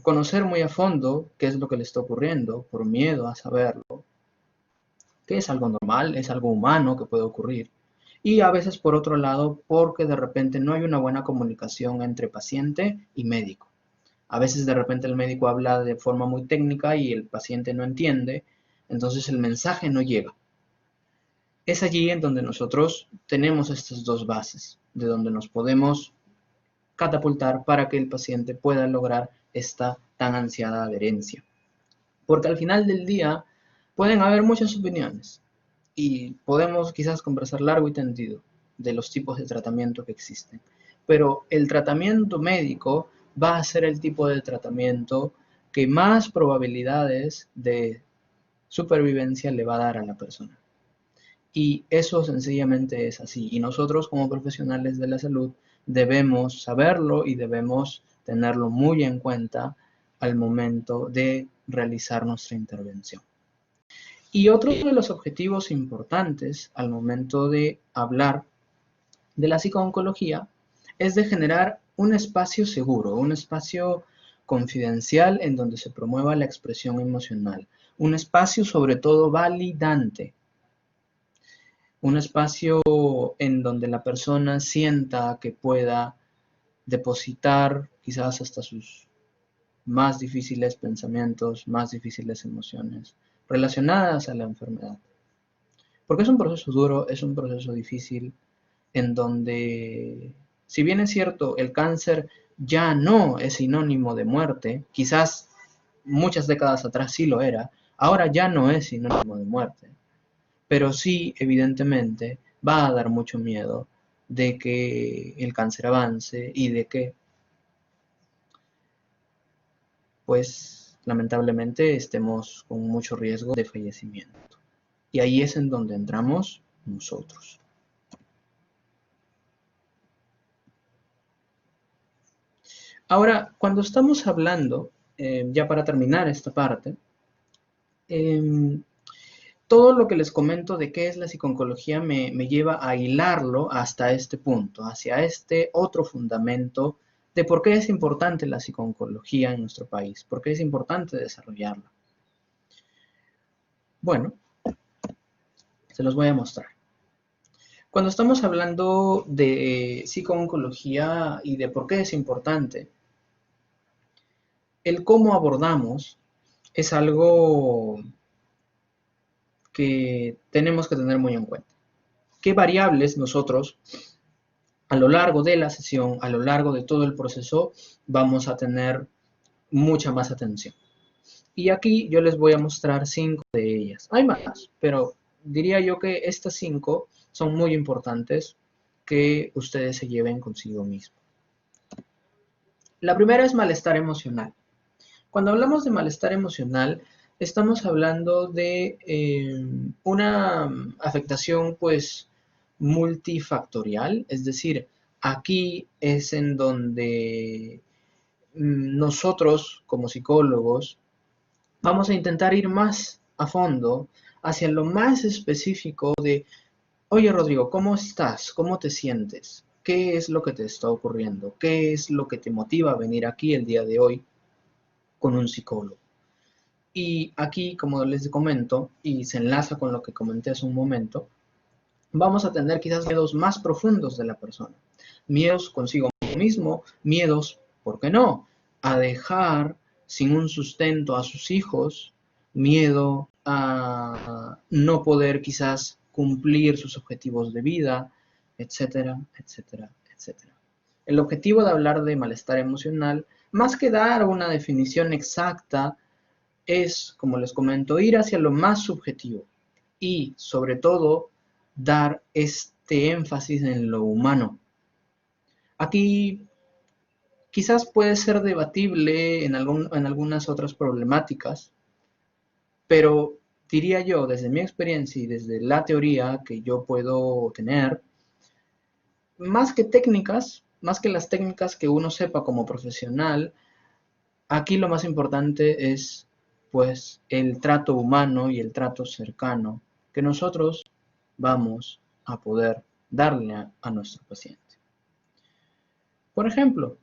conocer muy a fondo qué es lo que le está ocurriendo, por miedo a saberlo, que es algo normal, es algo humano que puede ocurrir. Y a veces, por otro lado, porque de repente no hay una buena comunicación entre paciente y médico. A veces de repente el médico habla de forma muy técnica y el paciente no entiende, entonces el mensaje no llega. Es allí en donde nosotros tenemos estas dos bases, de donde nos podemos catapultar para que el paciente pueda lograr esta tan ansiada adherencia. Porque al final del día pueden haber muchas opiniones y podemos quizás conversar largo y tendido de los tipos de tratamiento que existen. Pero el tratamiento médico va a ser el tipo de tratamiento que más probabilidades de supervivencia le va a dar a la persona. Y eso sencillamente es así. Y nosotros como profesionales de la salud debemos saberlo y debemos tenerlo muy en cuenta al momento de realizar nuestra intervención. Y otro de los objetivos importantes al momento de hablar de la psicooncología es de generar un espacio seguro, un espacio confidencial en donde se promueva la expresión emocional, un espacio sobre todo validante, un espacio en donde la persona sienta que pueda depositar quizás hasta sus más difíciles pensamientos, más difíciles emociones relacionadas a la enfermedad. Porque es un proceso duro, es un proceso difícil, en donde, si bien es cierto, el cáncer ya no es sinónimo de muerte, quizás muchas décadas atrás sí lo era, ahora ya no es sinónimo de muerte, pero sí, evidentemente, va a dar mucho miedo de que el cáncer avance y de que, pues, lamentablemente estemos con mucho riesgo de fallecimiento. Y ahí es en donde entramos nosotros. Ahora, cuando estamos hablando, ya para terminar esta parte, todo lo que les comento de qué es la psiconcología me lleva a hilarlo hasta este punto, hacia este otro fundamento de por qué es importante la psiconcología en nuestro país, por qué es importante desarrollarla. Bueno, se los voy a mostrar. Cuando estamos hablando de psicooncología y de por qué es importante, el cómo abordamos es algo que tenemos que tener muy en cuenta. ¿Qué variables nosotros a lo largo de la sesión, a lo largo de todo el proceso, vamos a tener mucha más atención? Y aquí yo les voy a mostrar 5 de ellas. Hay más, pero diría yo que estas 5 son muy importantes que ustedes se lleven consigo mismos. La primera es malestar emocional. Cuando hablamos de malestar emocional, estamos hablando de una afectación pues multifactorial, es decir, aquí es en donde nosotros como psicólogos vamos a intentar ir más a fondo hacia lo más específico de, oye Rodrigo, ¿cómo estás? ¿Cómo te sientes? ¿Qué es lo que te está ocurriendo? ¿Qué es lo que te motiva a venir aquí el día de hoy con un psicólogo? Y aquí, como les comento, y se enlaza con lo que comenté hace un momento, vamos a tener quizás miedos más profundos de la persona. Miedos consigo mismo, miedos, ¿por qué no?, a dejar sin un sustento a sus hijos, miedo a no poder quizás cumplir sus objetivos de vida, etcétera, etcétera, etcétera. El objetivo de hablar de malestar emocional, más que dar una definición exacta, es, como les comento, ir hacia lo más subjetivo y, sobre todo, dar este énfasis en lo humano. Aquí quizás puede ser debatible en algunas otras problemáticas, pero diría yo, desde mi experiencia y desde la teoría que yo puedo tener, más que técnicas, más que las técnicas que uno sepa como profesional, aquí lo más importante es pues el trato humano y el trato cercano que nosotros vamos a poder darle a nuestro paciente. Por ejemplo,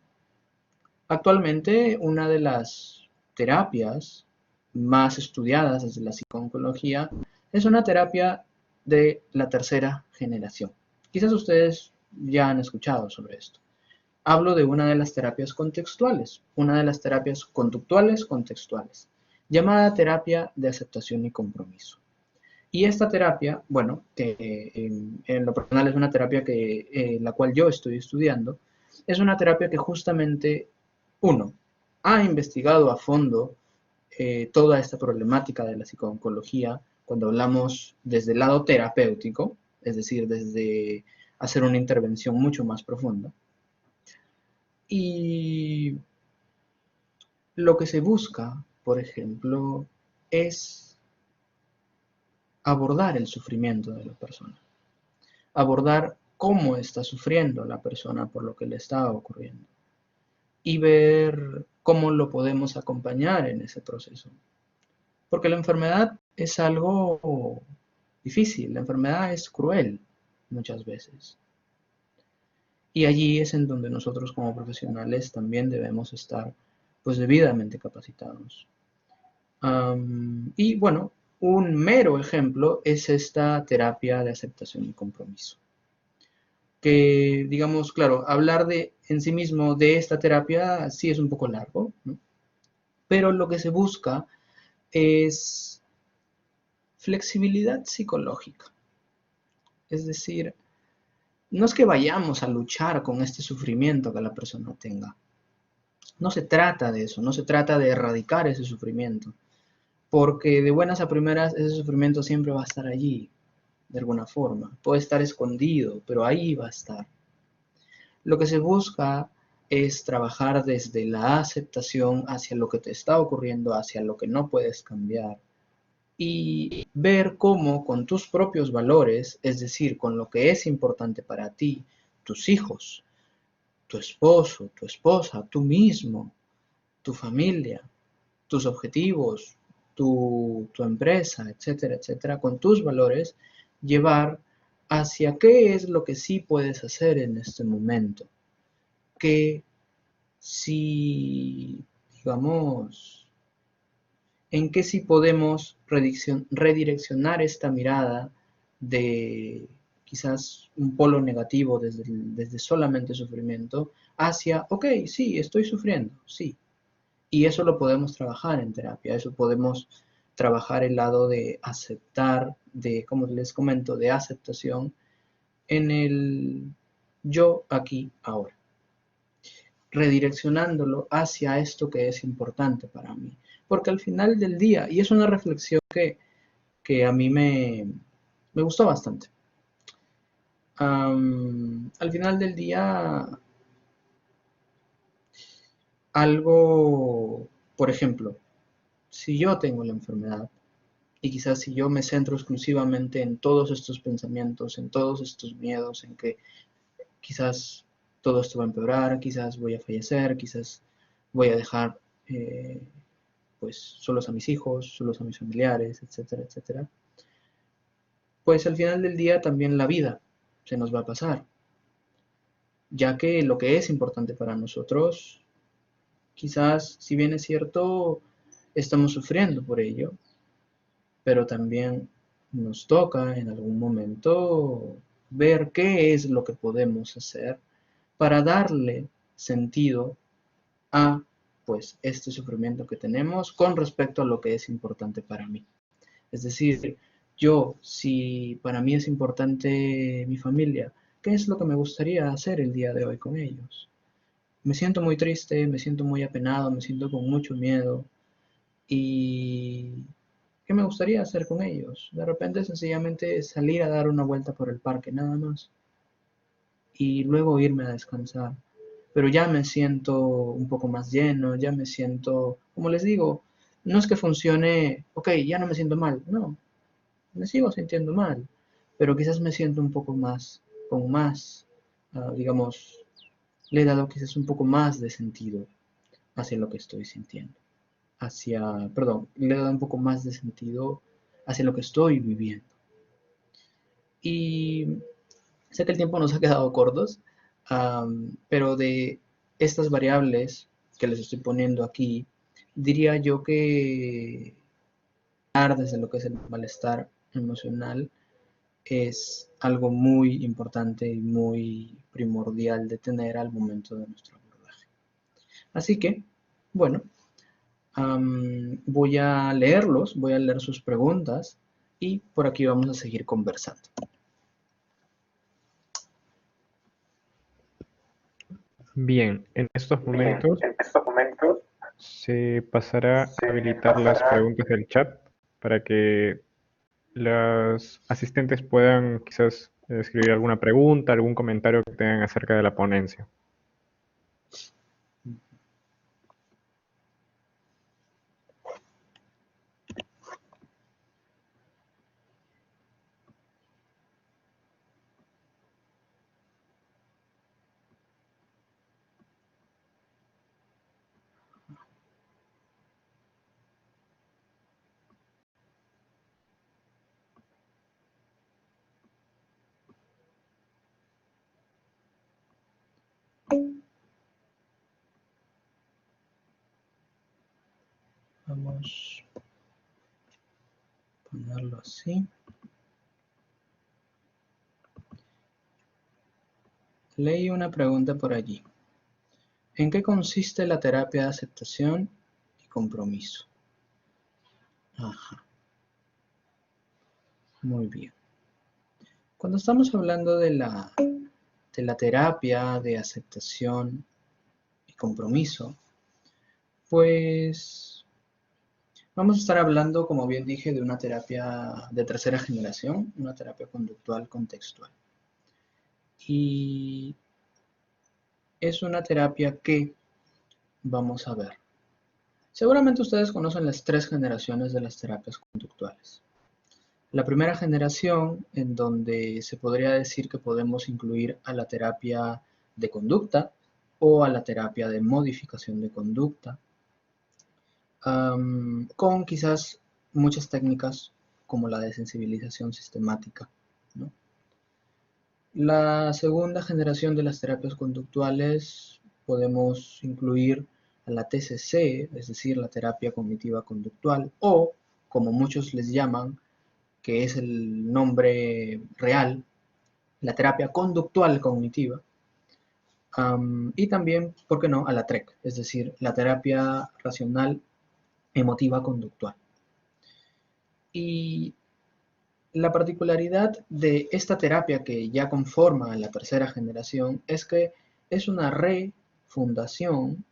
actualmente una de las terapias más estudiadas desde la psicooncología es una terapia de la tercera generación. Quizás ustedes ya han escuchado sobre esto. Hablo de una de las terapias contextuales, una de las terapias conductuales contextuales, llamada terapia de aceptación y compromiso. Y esta terapia, bueno, que en lo personal es una terapia que la cual yo estoy estudiando, es una terapia que justamente, uno, ha investigado a fondo toda esta problemática de la psicooncología cuando hablamos desde el lado terapéutico, es decir, desde hacer una intervención mucho más profunda. Y lo que se busca, por ejemplo, es abordar el sufrimiento de la persona, abordar cómo está sufriendo la persona por lo que le está ocurriendo y ver cómo lo podemos acompañar en ese proceso. Porque la enfermedad es algo difícil, la enfermedad es cruel muchas veces. Y allí es en donde nosotros como profesionales también debemos estar pues debidamente capacitados. Y bueno, un mero ejemplo es esta terapia de aceptación y compromiso. Que digamos, claro, hablar de en sí mismo de esta terapia sí es un poco largo, ¿no? Pero lo que se busca es flexibilidad psicológica. Es decir, no es que vayamos a luchar con este sufrimiento que la persona tenga. No se trata de eso, no se trata de erradicar ese sufrimiento, porque de buenas a primeras ese sufrimiento siempre va a estar allí, de alguna forma. Puede estar escondido, pero ahí va a estar. Lo que se busca es trabajar desde la aceptación hacia lo que te está ocurriendo, hacia lo que no puedes cambiar, y ver cómo con tus propios valores, es decir, con lo que es importante para ti, tus hijos, tu esposo, tu esposa, tú mismo, tu familia, tus objetivos, tu empresa, etcétera, etcétera, con tus valores, llevar hacia qué es lo que sí puedes hacer en este momento. Que si, digamos, en qué sí podemos redireccionar esta mirada de quizás un polo negativo desde solamente sufrimiento hacia, ok, sí, estoy sufriendo, sí. Y eso lo podemos trabajar en terapia, eso podemos trabajar el lado de aceptar, de, como les comento, de aceptación en el yo aquí, ahora, redireccionándolo hacia esto que es importante para mí. Porque al final del día, y es una reflexión que a mí me gustó bastante, al final del día, algo, por ejemplo, si yo tengo la enfermedad, y quizás si yo me centro exclusivamente en todos estos pensamientos, en todos estos miedos, en que quizás todo esto va a empeorar, quizás voy a fallecer, quizás voy a dejar pues solos a mis hijos, solos a mis familiares, etcétera, etcétera, pues al final del día también la vida se nos va a pasar, ya que lo que es importante para nosotros, quizás si bien es cierto, estamos sufriendo por ello, pero también nos toca en algún momento ver qué es lo que podemos hacer para darle sentido a pues este sufrimiento que tenemos con respecto a lo que es importante para mí. Es decir, yo, si para mí es importante mi familia, ¿qué es lo que me gustaría hacer el día de hoy con ellos? Me siento muy triste, me siento muy apenado, me siento con mucho miedo y ¿qué me gustaría hacer con ellos? De repente sencillamente salir a dar una vuelta por el parque, nada más, y luego irme a descansar. Pero ya me siento un poco más lleno, ya me siento, como les digo, no es que funcione, ok, ya no me siento mal, no, me sigo sintiendo mal, pero quizás me siento un poco más, con más, digamos, le he dado quizás un poco más de sentido hacia lo que estoy sintiendo. le da un poco más de sentido hacia lo que estoy viviendo. Y sé que el tiempo nos ha quedado cortos, pero de estas variables que les estoy poniendo aquí, diría yo que desde lo que es el malestar emocional es algo muy importante y muy primordial de tener al momento de nuestro abordaje. Así que, bueno, voy a leerlos, voy a leer sus preguntas y por aquí vamos a seguir conversando. Bien, en estos momentos se pasará a habilitar las preguntas del chat para que los asistentes puedan quizás escribir alguna pregunta, algún comentario que tengan acerca de la ponencia. Vamos a ponerlo así. Leí una pregunta por allí. ¿En qué consiste la terapia de aceptación y compromiso? Ajá, muy bien. Cuando estamos hablando de la terapia de aceptación y compromiso, pues vamos a estar hablando, como bien dije, de una terapia de tercera generación, una terapia conductual contextual. Y es una terapia que vamos a ver. Seguramente ustedes conocen las tres generaciones de las terapias conductuales. La primera generación, en donde se podría decir que podemos incluir a la terapia de conducta o a la terapia de modificación de conducta, con quizás muchas técnicas como la de sensibilización sistemática, ¿no? La segunda generación de las terapias conductuales podemos incluir a la TCC, es decir, la terapia cognitiva conductual, o como muchos les llaman, que es el nombre real, la terapia conductual cognitiva, y también, ¿por qué no?, a la TREC, es decir, la terapia racional emotiva conductual. Y la particularidad de esta terapia que ya conforma la tercera generación es que es una refundación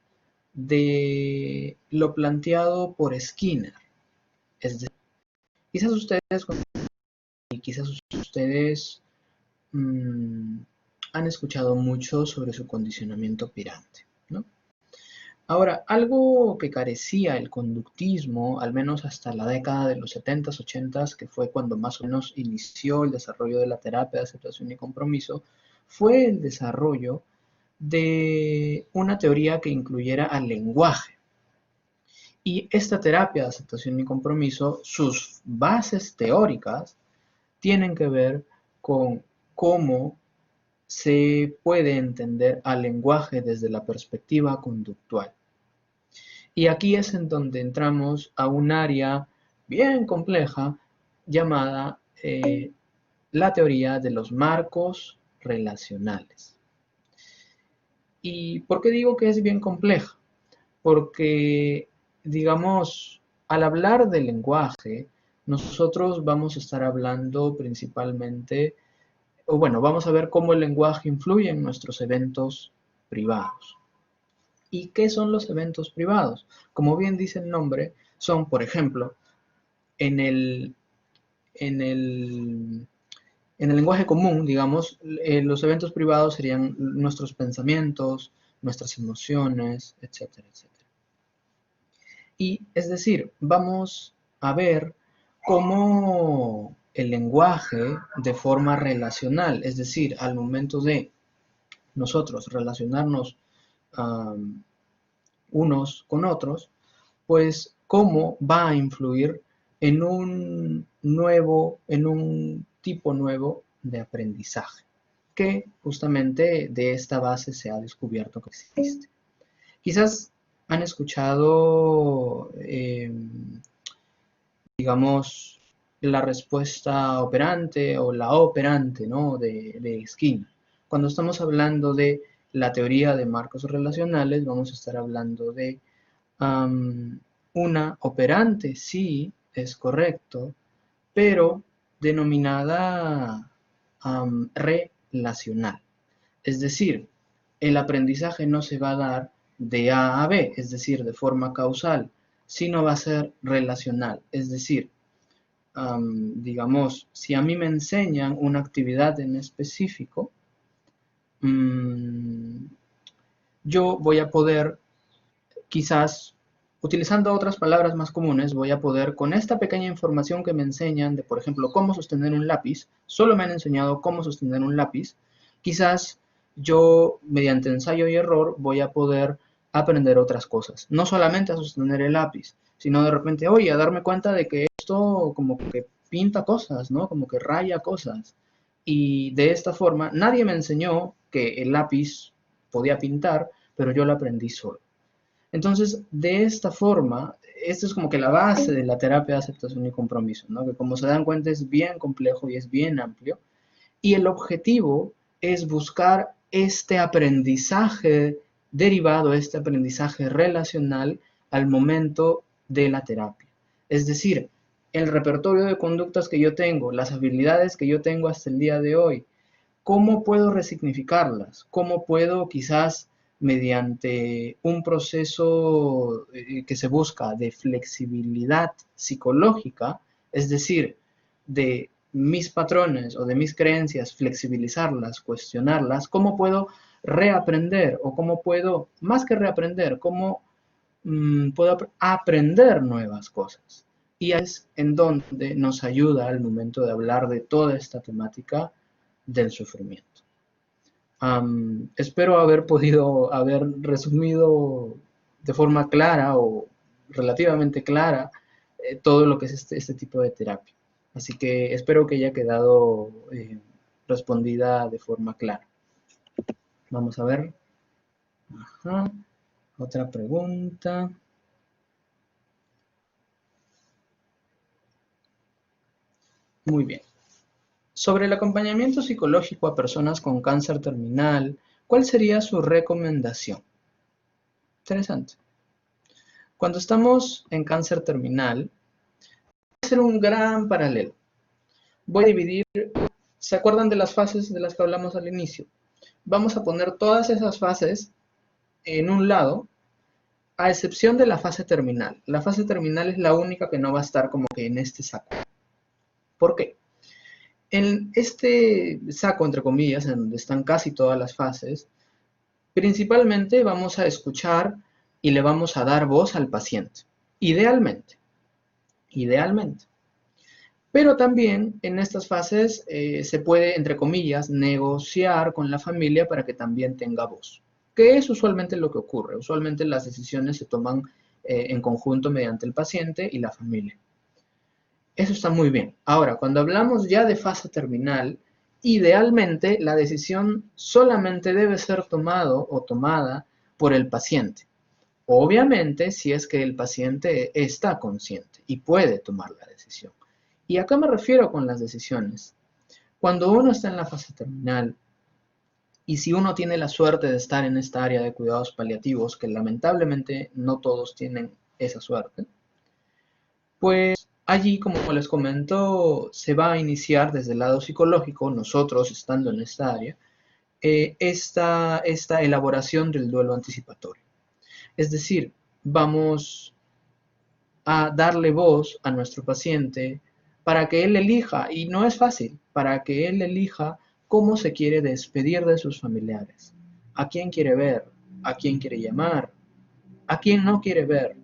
de lo planteado por Skinner. Es decir, quizás ustedes han escuchado mucho sobre su condicionamiento operante, ¿no? Ahora, algo que carecía el conductismo, al menos hasta la década de los 70s, 80s, que fue cuando más o menos inició el desarrollo de la terapia de aceptación y compromiso, fue el desarrollo de una teoría que incluyera al lenguaje. Y esta terapia de aceptación y compromiso, sus bases teóricas tienen que ver con cómo se puede entender al lenguaje desde la perspectiva conductual. Y aquí es en donde entramos a un área bien compleja llamada la teoría de los marcos relacionales. ¿Y por qué digo que es bien compleja? Porque, digamos, al hablar del lenguaje, nosotros vamos a estar hablando principalmente, o bueno, vamos a ver cómo el lenguaje influye en nuestros eventos privados. ¿Y qué son los eventos privados? Como bien dice el nombre, son, por ejemplo, en el, en el, en el lenguaje común, digamos, los eventos privados serían nuestros pensamientos, nuestras emociones, etcétera, etcétera. Y es decir, vamos a ver cómo el lenguaje de forma relacional, es decir, al momento de nosotros relacionarnos unos con otros, pues cómo va a influir en un tipo nuevo de aprendizaje, que justamente de esta base se ha descubierto que existe. Quizás han escuchado, digamos, la respuesta operante o la operante, ¿no? de Skinner. Cuando estamos hablando de la teoría de marcos relacionales, vamos a estar hablando de una operante, sí, es correcto, pero denominada relacional. Es decir, el aprendizaje no se va a dar de A a B, es decir, de forma causal, sino va a ser relacional. Es decir, digamos, si a mí me enseñan una actividad en específico, yo voy a poder, quizás, utilizando otras palabras más comunes, voy a poder, con esta pequeña información que me enseñan de, por ejemplo, cómo sostener un lápiz, solo me han enseñado cómo sostener un lápiz, quizás yo, mediante ensayo y error, voy a poder aprender otras cosas. No solamente a sostener el lápiz, sino de repente, oye, a darme cuenta de que esto como que pinta cosas, ¿no? Como que raya cosas. Y de esta forma, nadie me enseñó que el lápiz podía pintar, pero yo lo aprendí solo. Entonces, de esta forma, esto es como que la base de la terapia de aceptación y compromiso, ¿no? Que como se dan cuenta es bien complejo y es bien amplio. Y el objetivo es buscar este aprendizaje derivado, este aprendizaje relacional al momento de la terapia. Es decir, el repertorio de conductas que yo tengo, las habilidades que yo tengo hasta el día de hoy, ¿cómo puedo resignificarlas? ¿Cómo puedo quizás mediante un proceso que se busca de flexibilidad psicológica, es decir, de mis patrones o de mis creencias, flexibilizarlas, cuestionarlas, cómo puedo reaprender o cómo puedo, más que reaprender, cómo puedo aprender nuevas cosas? Y es en donde nos ayuda al momento de hablar de toda esta temática del sufrimiento. Espero haber podido haber resumido de forma clara o relativamente clara todo lo que es este tipo de terapia. Así que espero que haya quedado respondida de forma clara. Vamos a ver. Ajá. Otra pregunta. Muy bien. Sobre el acompañamiento psicológico a personas con cáncer terminal, ¿cuál sería su recomendación? Interesante. Cuando estamos en cáncer terminal, voy a hacer un gran paralelo. Voy a dividir, ¿se acuerdan de las fases de las que hablamos al inicio? Vamos a poner todas esas fases en un lado, a excepción de la fase terminal. La fase terminal es la única que no va a estar como que en este saco. ¿Por qué? En este saco, entre comillas, en donde están casi todas las fases, principalmente vamos a escuchar y le vamos a dar voz al paciente. Idealmente. Idealmente. Pero también en estas fases se puede, entre comillas, negociar con la familia para que también tenga voz. ¿Qué es usualmente lo que ocurre? Usualmente las decisiones se toman en conjunto mediante el paciente y la familia. Eso está muy bien. Ahora, cuando hablamos ya de fase terminal, idealmente la decisión solamente debe ser tomado o tomada por el paciente. Obviamente, si es que el paciente está consciente y puede tomar la decisión. ¿Y a qué me refiero con las decisiones? Cuando uno está en la fase terminal y si uno tiene la suerte de estar en esta área de cuidados paliativos, que lamentablemente no todos tienen esa suerte, pues allí, como les comento, se va a iniciar desde el lado psicológico, nosotros estando en esta área, esta elaboración del duelo anticipatorio. Es decir, vamos a darle voz a nuestro paciente para que él elija, y no es fácil, para que él elija cómo se quiere despedir de sus familiares, a quién quiere ver, a quién quiere llamar, a quién no quiere ver,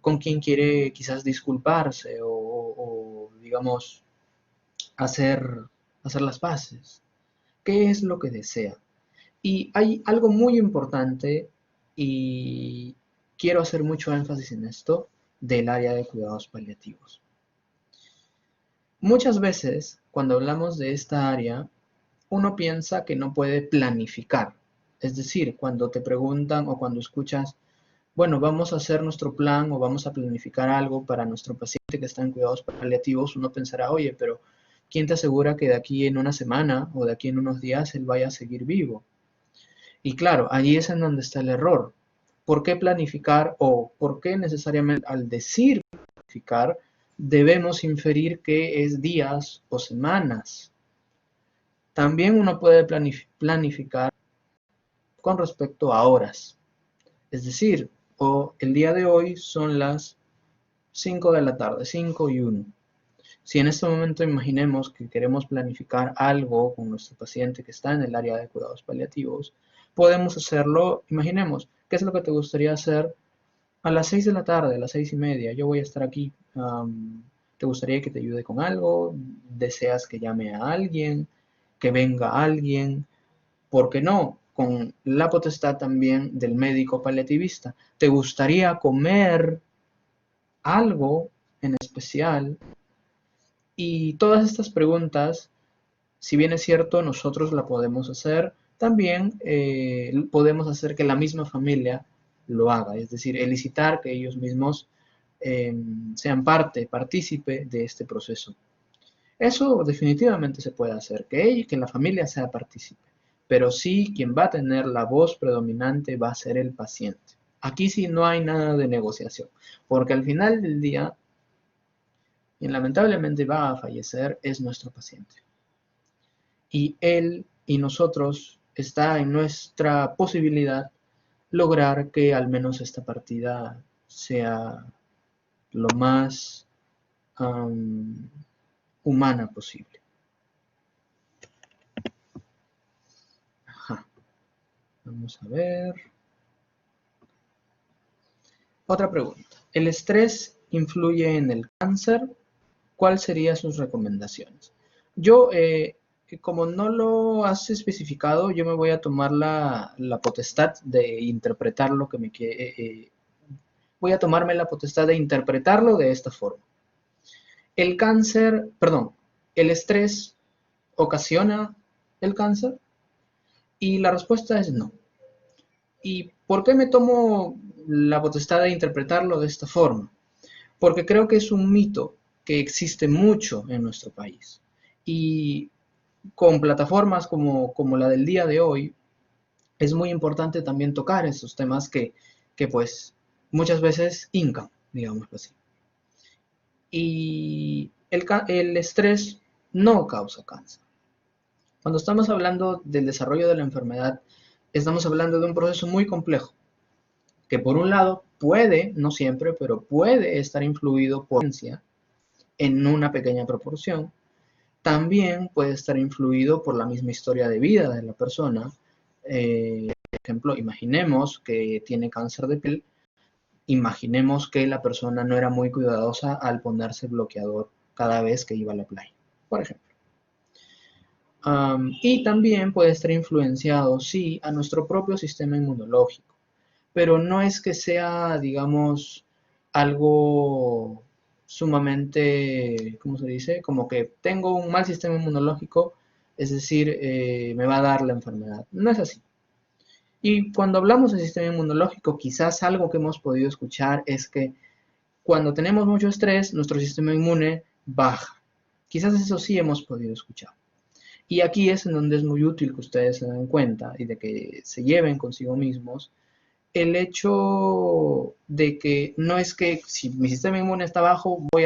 con quién quiere quizás disculparse o digamos, hacer, hacer las paces. ¿Qué es lo que desea? Y hay algo muy importante y quiero hacer mucho énfasis en esto del área de cuidados paliativos. Muchas veces, cuando hablamos de esta área, uno piensa que no puede planificar. Es decir, cuando te preguntan o cuando escuchas, bueno, vamos a hacer nuestro plan o vamos a planificar algo para nuestro paciente que está en cuidados paliativos, uno pensará, oye, pero ¿quién te asegura que de aquí en una semana o de aquí en unos días él vaya a seguir vivo? Y claro, allí es en donde está el error. ¿Por qué planificar o por qué necesariamente al decir planificar debemos inferir que es días o semanas? También uno puede planificar con respecto a horas. Es decir, el día de hoy son las 5 de la tarde, 5 y 1. Si en este momento imaginemos que queremos planificar algo con nuestro paciente que está en el área de cuidados paliativos, podemos hacerlo, imaginemos, ¿qué es lo que te gustaría hacer a las 6 de la tarde, a las 6:30? Yo voy a estar aquí. ¿Te gustaría que te ayude con algo? ¿Deseas que llame a alguien? ¿Que venga alguien? ¿Por qué no? Con la potestad también del médico paliativista. ¿Te gustaría comer algo en especial? Y todas estas preguntas, si bien es cierto, nosotros la podemos hacer, también podemos hacer que la misma familia lo haga, es decir, elicitar que ellos mismos sean partícipe de este proceso. Eso definitivamente se puede hacer, que la familia sea partícipe, pero sí quien va a tener la voz predominante va a ser el paciente. Aquí sí no hay nada de negociación, porque al final del día, quien lamentablemente va a fallecer es nuestro paciente. Y él y nosotros está en nuestra posibilidad lograr que al menos esta partida sea lo más humana posible. Ajá. Vamos a ver. Otra pregunta. ¿El estrés influye en el cáncer? ¿Cuáles serían sus recomendaciones? Yo, como no lo has especificado, yo me voy a tomar la potestad de interpretar lo que me quiere. Voy a tomarme la potestad de interpretarlo de esta forma. ¿El estrés ocasiona el cáncer? Y la respuesta es no. ¿Y por qué me tomo la potestad de interpretarlo de esta forma? Porque creo que es un mito que existe mucho en nuestro país. Y con plataformas como la del día de hoy, es muy importante también tocar esos temas que pues muchas veces hincan, digámoslo así. Y el estrés no causa cáncer. Cuando estamos hablando del desarrollo de la enfermedad, estamos hablando de un proceso muy complejo, que por un lado puede, no siempre, pero puede estar influido por ciencia en una pequeña proporción. También puede estar influido por la misma historia de vida de la persona. Por ejemplo, imaginemos que tiene cáncer de piel. Imaginemos que la persona no era muy cuidadosa al ponerse bloqueador cada vez que iba a la playa, por ejemplo. Y también puede estar influenciado, sí, a nuestro propio sistema inmunológico, pero no es que sea, digamos, algo sumamente, ¿cómo se dice? Como que tengo un mal sistema inmunológico, es decir, me va a dar la enfermedad. No es así. Y cuando hablamos de sistema inmunológico, quizás algo que hemos podido escuchar es que cuando tenemos mucho estrés, nuestro sistema inmune baja. Quizás eso sí hemos podido escuchar. Y aquí es en donde es muy útil que ustedes se den cuenta y de que se lleven consigo mismos el hecho de que no es que si mi sistema inmune está bajo voy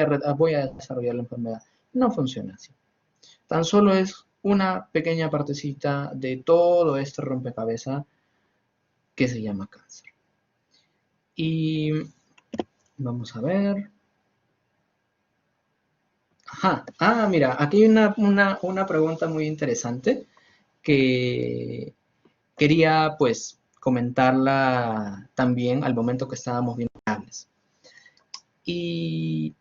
a desarrollar la enfermedad. No funciona así. Tan solo es una pequeña partecita de todo este rompecabezas que se llama cáncer. Y vamos a ver. Ajá. Mira, aquí hay una pregunta muy interesante que quería pues comentarla también al momento que estábamos viendo cables. ¿Y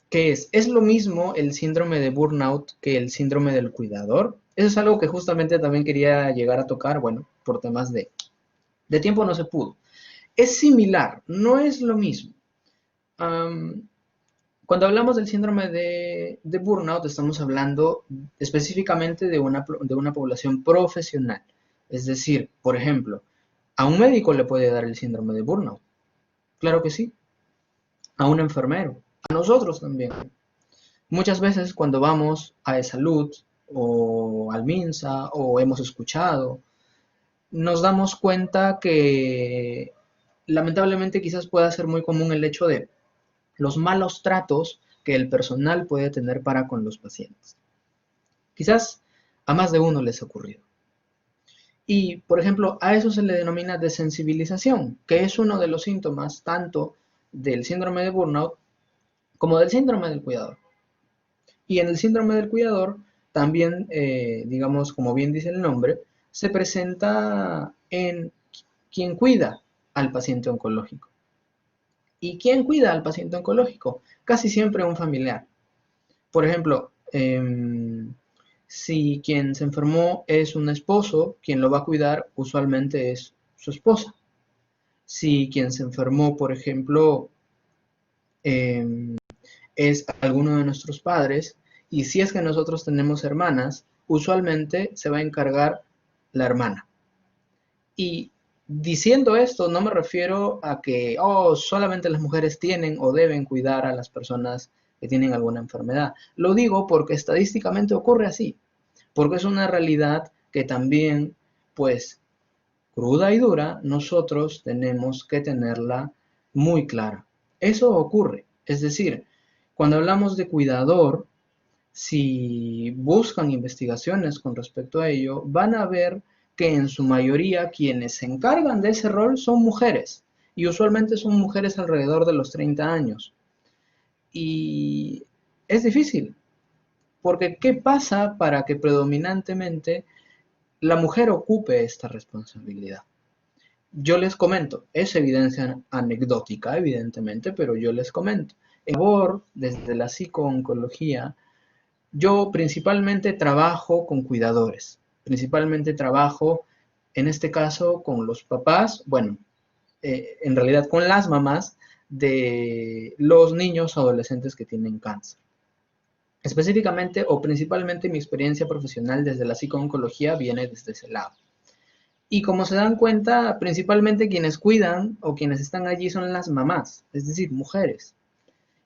qué es? ¿Es lo mismo el síndrome de burnout que el síndrome del cuidador? Eso es algo que justamente también quería llegar a tocar, bueno, por temas de tiempo no se pudo. Es similar, no es lo mismo. Am, Cuando hablamos del síndrome de burnout, estamos hablando específicamente de una población profesional. Es decir, por ejemplo, a un médico le puede dar el síndrome de burnout. Claro que sí. A un enfermero. A nosotros también. Muchas veces cuando vamos a salud o al MINSA o hemos escuchado, nos damos cuenta que lamentablemente quizás pueda ser muy común el hecho de los malos tratos que el personal puede tener para con los pacientes. Quizás a más de uno les ha ocurrido. Y, por ejemplo, a eso se le denomina desensibilización, que es uno de los síntomas tanto del síndrome de burnout como del síndrome del cuidador. Y en el síndrome del cuidador, también, digamos, como bien dice el nombre, se presenta en quien cuida al paciente oncológico. ¿Y quién cuida al paciente oncológico? Casi siempre un familiar. Por ejemplo, si quien se enfermó es un esposo, quien lo va a cuidar usualmente es su esposa. Si quien se enfermó, por ejemplo, eh, es alguno de nuestros padres, y si es que nosotros tenemos hermanas, usualmente se va a encargar la hermana. Y diciendo esto, no me refiero a que solamente las mujeres tienen o deben cuidar a las personas que tienen alguna enfermedad. Lo digo porque estadísticamente ocurre así, porque es una realidad que también, pues, cruda y dura, nosotros tenemos que tenerla muy clara. Eso ocurre. Es decir, cuando hablamos de cuidador, si buscan investigaciones con respecto a ello, van a ver que en su mayoría quienes se encargan de ese rol son mujeres, y usualmente son mujeres alrededor de los 30 años. Y es difícil, porque ¿qué pasa para que predominantemente la mujer ocupe esta responsabilidad? Yo les comento, es evidencia anecdótica, evidentemente, pero yo les comento. En labor, desde la psicooncología, yo principalmente trabajo con cuidadores, principalmente trabajo, en este caso, con los papás, bueno, en realidad con las mamás de los niños o adolescentes que tienen cáncer. Específicamente o principalmente mi experiencia profesional desde la psicooncología viene desde ese lado. Y como se dan cuenta, principalmente quienes cuidan o quienes están allí son las mamás, es decir, mujeres.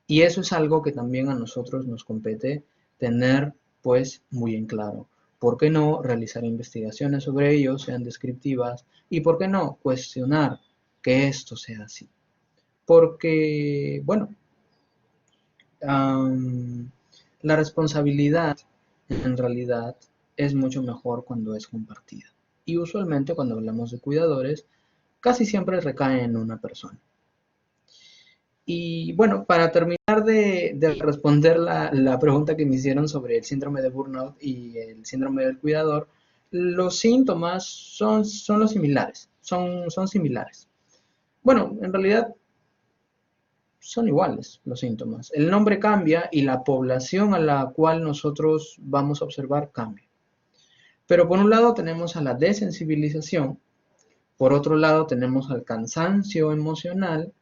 Y eso es algo que también a nosotros nos compete tener pues muy en claro. ¿Por qué no realizar investigaciones sobre ello, sean descriptivas? ¿Y por qué no cuestionar que esto sea así? Porque, bueno, la responsabilidad en realidad es mucho mejor cuando es compartida. Y usualmente cuando hablamos de cuidadores, casi siempre recae en una persona. Y bueno, para terminar de responder la pregunta que me hicieron sobre el síndrome de burnout y el síndrome del cuidador, los síntomas son los similares, son similares. Bueno, en realidad son iguales los síntomas. El nombre cambia y la población a la cual nosotros vamos a observar cambia. Pero por un lado tenemos a la desensibilización, por otro lado tenemos al cansancio emocional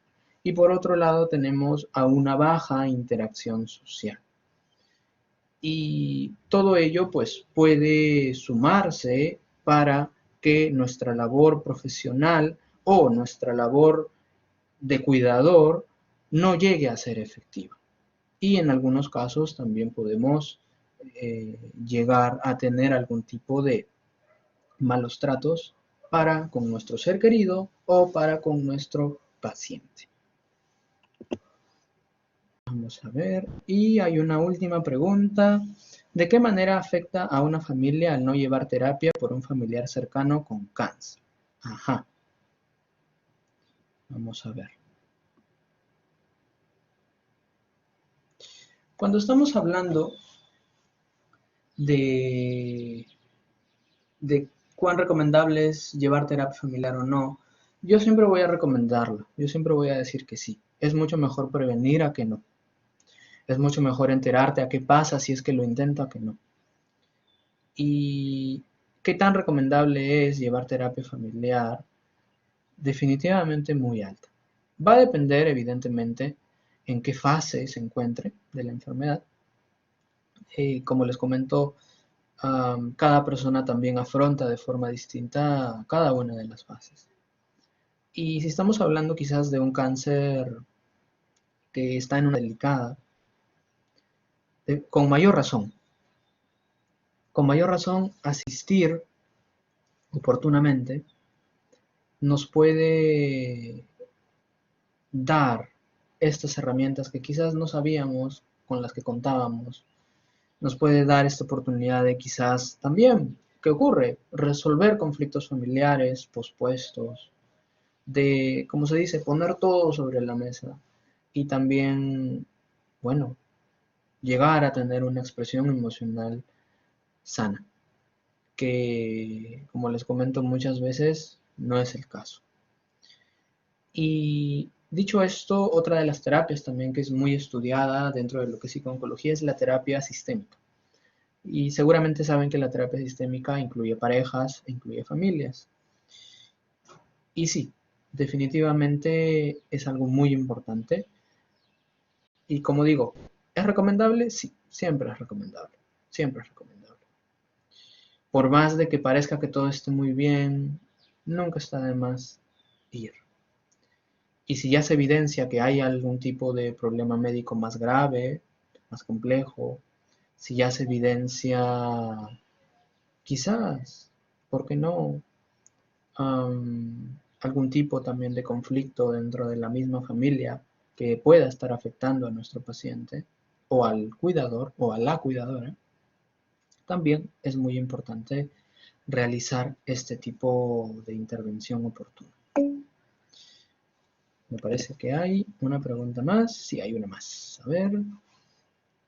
y por otro lado tenemos a una baja interacción social. Y todo ello pues puede sumarse para que nuestra labor profesional o nuestra labor de cuidador no llegue a ser efectiva. Y en algunos casos también podemos llegar a tener algún tipo de malos tratos para con nuestro ser querido o para con nuestro paciente. Vamos a ver. Y hay una última pregunta. ¿De qué manera afecta a una familia al no llevar terapia por un familiar cercano con cáncer? Ajá. Vamos a ver. Cuando estamos hablando de, de cuán recomendable es llevar terapia familiar o no, yo siempre voy a recomendarlo. Yo siempre voy a decir que sí. Es mucho mejor prevenir a que no. Es mucho mejor enterarte a qué pasa si es que lo intento a que no. ¿Y qué tan recomendable es llevar terapia familiar? definitivamente muy alta. Va a depender, evidentemente, en qué fase se encuentre de la enfermedad. Como les comento, cada persona también afronta de forma distinta cada una de las fases. Y si estamos hablando quizás de un cáncer que está en una delicada, con mayor razón, asistir oportunamente nos puede dar estas herramientas que quizás no sabíamos con las que contábamos. Nos puede dar esta oportunidad de quizás también, ¿qué ocurre? Resolver conflictos familiares pospuestos, de, como se dice, poner todo sobre la mesa y también, bueno, llegar a tener una expresión emocional sana, que como les comento muchas veces no es el caso. Y dicho esto, otra de las terapias también que es muy estudiada dentro de lo que es psicooncología es la terapia sistémica. Y seguramente saben que la terapia sistémica incluye parejas e incluye familias. Y sí, definitivamente es algo muy importante. Y como digo, ¿es recomendable? Sí, siempre es recomendable. Siempre es recomendable. Por más de que parezca que todo esté muy bien, nunca está de más ir. Y si ya se evidencia que hay algún tipo de problema médico más grave, más complejo, si ya se evidencia quizás, ¿por qué no? Algún tipo también de conflicto dentro de la misma familia que pueda estar afectando a nuestro paciente o al cuidador o a la cuidadora, también es muy importante realizar este tipo de intervención oportuna. Me parece que hay una pregunta más. Sí, hay una más. A ver,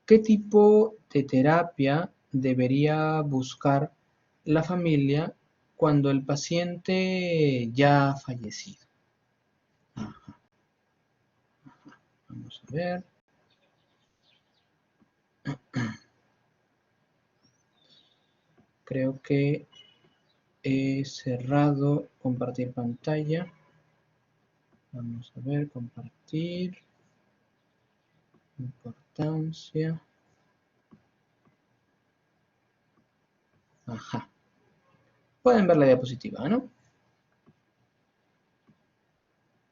¿qué tipo de terapia debería buscar la familia cuando el paciente ya ha fallecido? Ajá, vamos a ver. Creo que he cerrado compartir pantalla. Vamos a ver, compartir. Importancia. Ajá. Pueden ver la diapositiva, ¿no?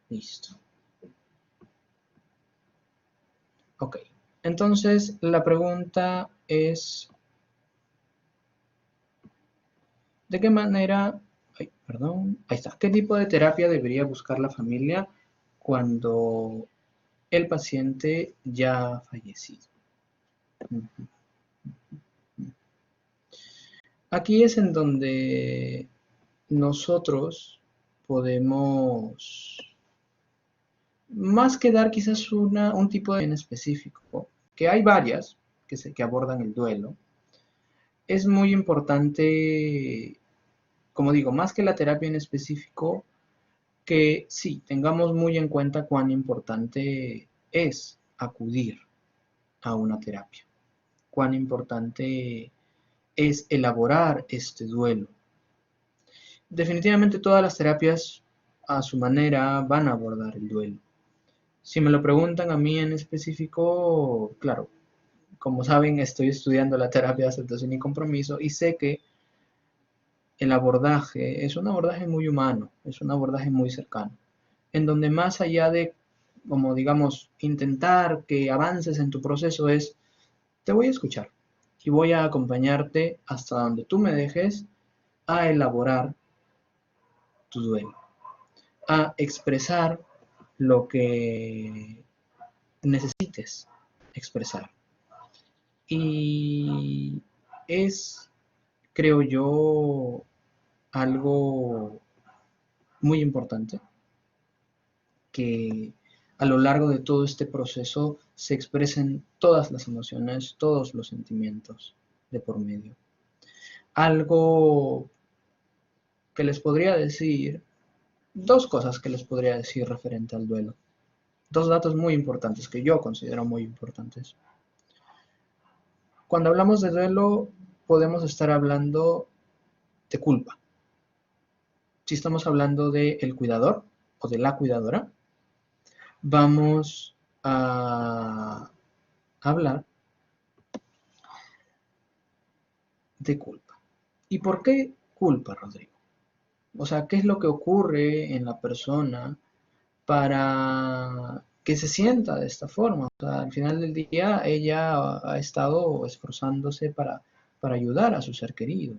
Listo. Ok. Entonces, la pregunta es, ¿de qué manera, ay, perdón, ahí está, qué tipo de terapia debería buscar la familia cuando el paciente ya ha fallecido? Aquí es en donde nosotros podemos, más que dar quizás un tipo de en específico, que hay varias que abordan el duelo, es muy importante, como digo, más que la terapia en específico, que sí, tengamos muy en cuenta cuán importante es acudir a una terapia, cuán importante es elaborar este duelo. Definitivamente todas las terapias a su manera van a abordar el duelo. Si me lo preguntan a mí en específico, claro, como saben, estoy estudiando la terapia de aceptación y compromiso y sé que el abordaje es un abordaje muy humano, es un abordaje muy cercano, en donde más allá de, como digamos, intentar que avances en tu proceso es, te voy a escuchar y voy a acompañarte hasta donde tú me dejes a elaborar tu duelo, a expresar lo que necesites expresar. Y es, creo yo, algo muy importante que a lo largo de todo este proceso se expresen todas las emociones, todos los sentimientos de por medio. Algo que les podría decir, dos cosas que les podría decir referente al duelo. Dos datos muy importantes que yo considero muy importantes. Cuando hablamos de duelo, podemos estar hablando de culpa. Si estamos hablando del cuidador, o de la cuidadora, vamos a hablar de culpa. ¿Y por qué culpa, Rodrigo? O sea, ¿qué es lo que ocurre en la persona para que se sienta de esta forma? O sea, al final del día ella ha estado esforzándose para ayudar a su ser querido.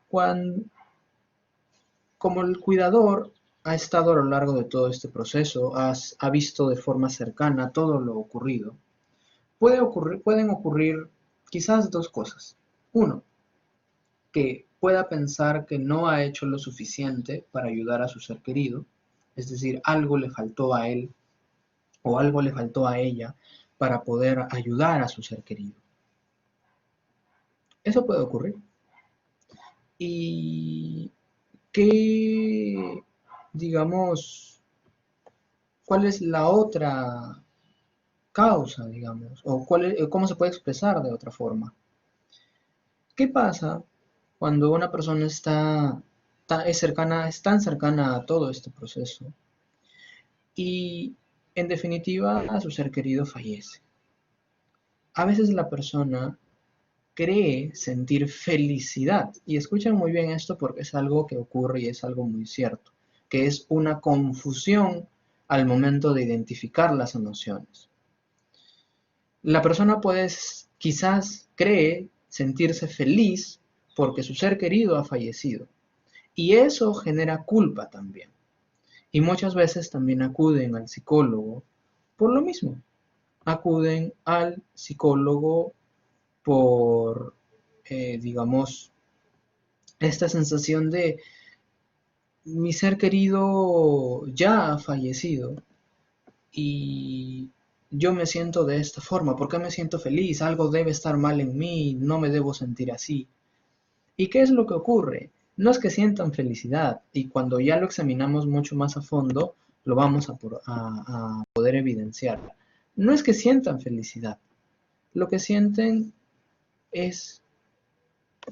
Cuando, como el cuidador ha estado a lo largo de todo este proceso, ha visto de forma cercana todo lo ocurrido, pueden ocurrir quizás dos cosas. Uno, que pueda pensar que no ha hecho lo suficiente para ayudar a su ser querido, es decir, algo le faltó a él o algo le faltó a ella para poder ayudar a su ser querido. Eso puede ocurrir. ¿Y qué, digamos, cuál es la otra causa, digamos? ¿O cómo se puede expresar de otra forma? ¿Qué pasa cuando una persona es tan cercana a todo este proceso y en definitiva a su ser querido fallece? A veces la persona cree sentir felicidad, y escuchen muy bien esto porque es algo que ocurre y es algo muy cierto, que es una confusión al momento de identificar las emociones. La persona quizás cree sentirse feliz porque su ser querido ha fallecido, y eso genera culpa también. Y muchas veces también acuden al psicólogo por lo mismo. Acuden al psicólogo por, digamos, esta sensación de mi ser querido ya ha fallecido y yo me siento de esta forma. ¿Por qué me siento feliz? Algo debe estar mal en mí, no me debo sentir así. ¿Y qué es lo que ocurre? No es que sientan felicidad, y cuando ya lo examinamos mucho más a fondo, lo vamos a poder evidenciar. No es que sientan felicidad, lo que sienten es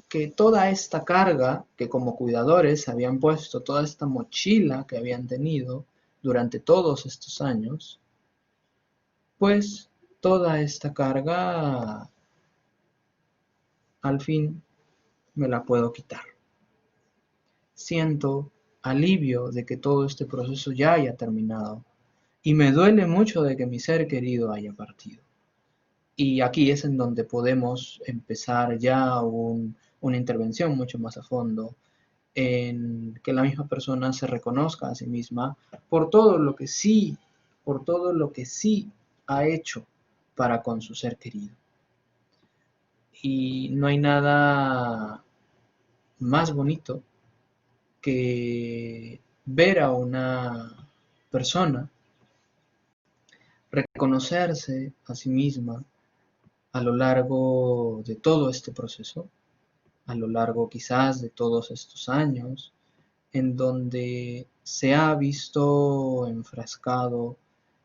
que toda esta carga que como cuidadores se habían puesto, toda esta mochila que habían tenido durante todos estos años, pues toda esta carga al fin me la puedo quitar. Siento alivio de que todo este proceso ya haya terminado y me duele mucho de que mi ser querido haya partido. Y aquí es en donde podemos empezar ya una intervención mucho más a fondo, en que la misma persona se reconozca a sí misma por todo lo que sí, por todo lo que sí ha hecho para con su ser querido. Y no hay nada más bonito que ver a una persona reconocerse a sí misma a lo largo de todo este proceso, a lo largo quizás de todos estos años, en donde se ha visto enfrascado,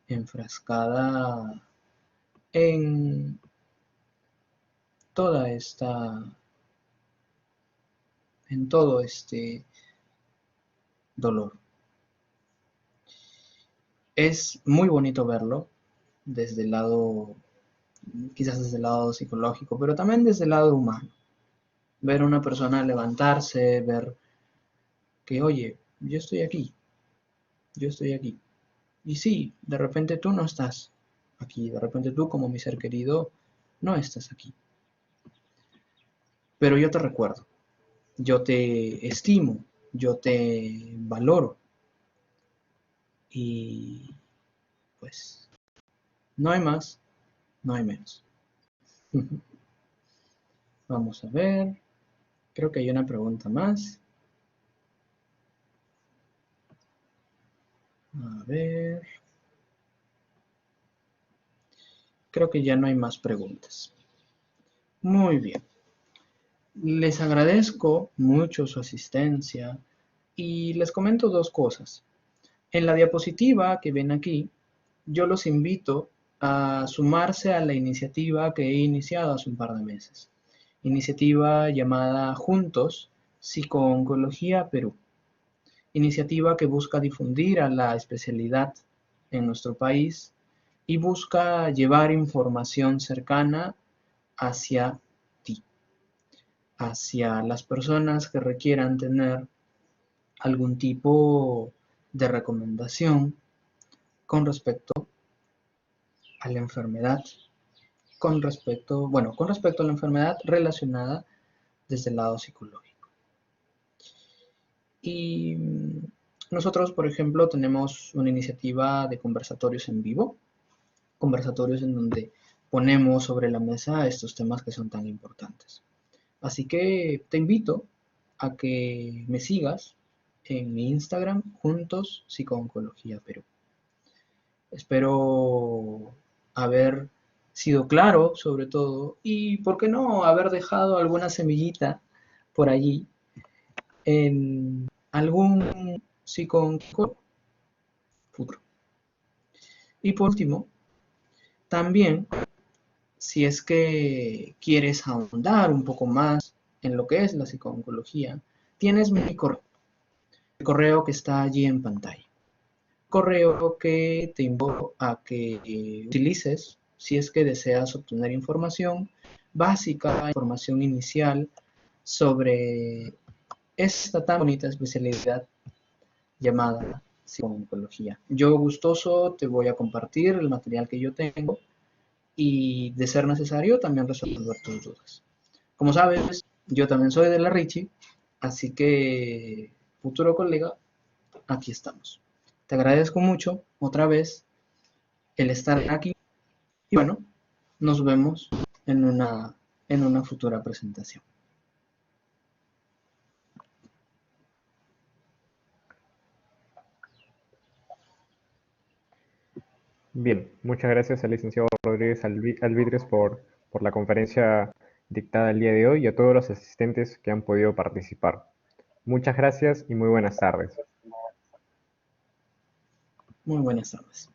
enfrascada en toda esta, en todo este dolor. Es muy bonito verlo desde el lado, quizás desde el lado psicológico, pero también desde el lado humano. Ver a una persona levantarse, ver que, oye, yo estoy aquí. Y sí, de repente tú no estás aquí, de repente tú como mi ser querido no estás aquí. Pero yo te recuerdo, yo te estimo, yo te valoro y pues no hay más, no hay menos. Vamos a ver, creo que hay una pregunta más. A ver, creo que ya no hay más preguntas. Muy bien. Les agradezco mucho su asistencia y les comento dos cosas. En la diapositiva que ven aquí, yo los invito a sumarse a la iniciativa que he iniciado hace un par de meses. Iniciativa llamada Juntos Psicooncología Perú. iniciativa que busca difundir a la especialidad en nuestro país y busca llevar información cercana hacia ti, hacia las personas que requieran tener algún tipo de recomendación con respecto a la enfermedad, con respecto a la enfermedad relacionada desde el lado psicológico. Y nosotros, por ejemplo, tenemos una iniciativa de conversatorios en vivo, conversatorios en donde ponemos sobre la mesa estos temas que son tan importantes. Así que te invito a que me sigas en mi Instagram, Juntos Psico-Oncología Perú. Espero haber sido claro sobre todo y, ¿por qué no?, haber dejado alguna semillita por allí en algún psico-oncólogo futuro. Y por último, también, si es que quieres ahondar un poco más en lo que es la psico-oncología, tienes mi correo, el correo que está allí en pantalla. Correo que te invito a que utilices si es que deseas obtener información básica, información inicial sobre esta tan bonita especialidad llamada psico-oncología. Yo gustoso te voy a compartir el material que yo tengo y, de ser necesario, también resolver tus dudas. Como sabes, yo también soy de la Richie, así que, futuro colega, aquí estamos. Te agradezco mucho otra vez el estar aquí y bueno, nos vemos en una futura presentación. Bien, muchas gracias al licenciado Rodríguez Alvidres por la conferencia dictada el día de hoy y a todos los asistentes que han podido participar. Muchas gracias y muy buenas tardes. Muy buenas tardes.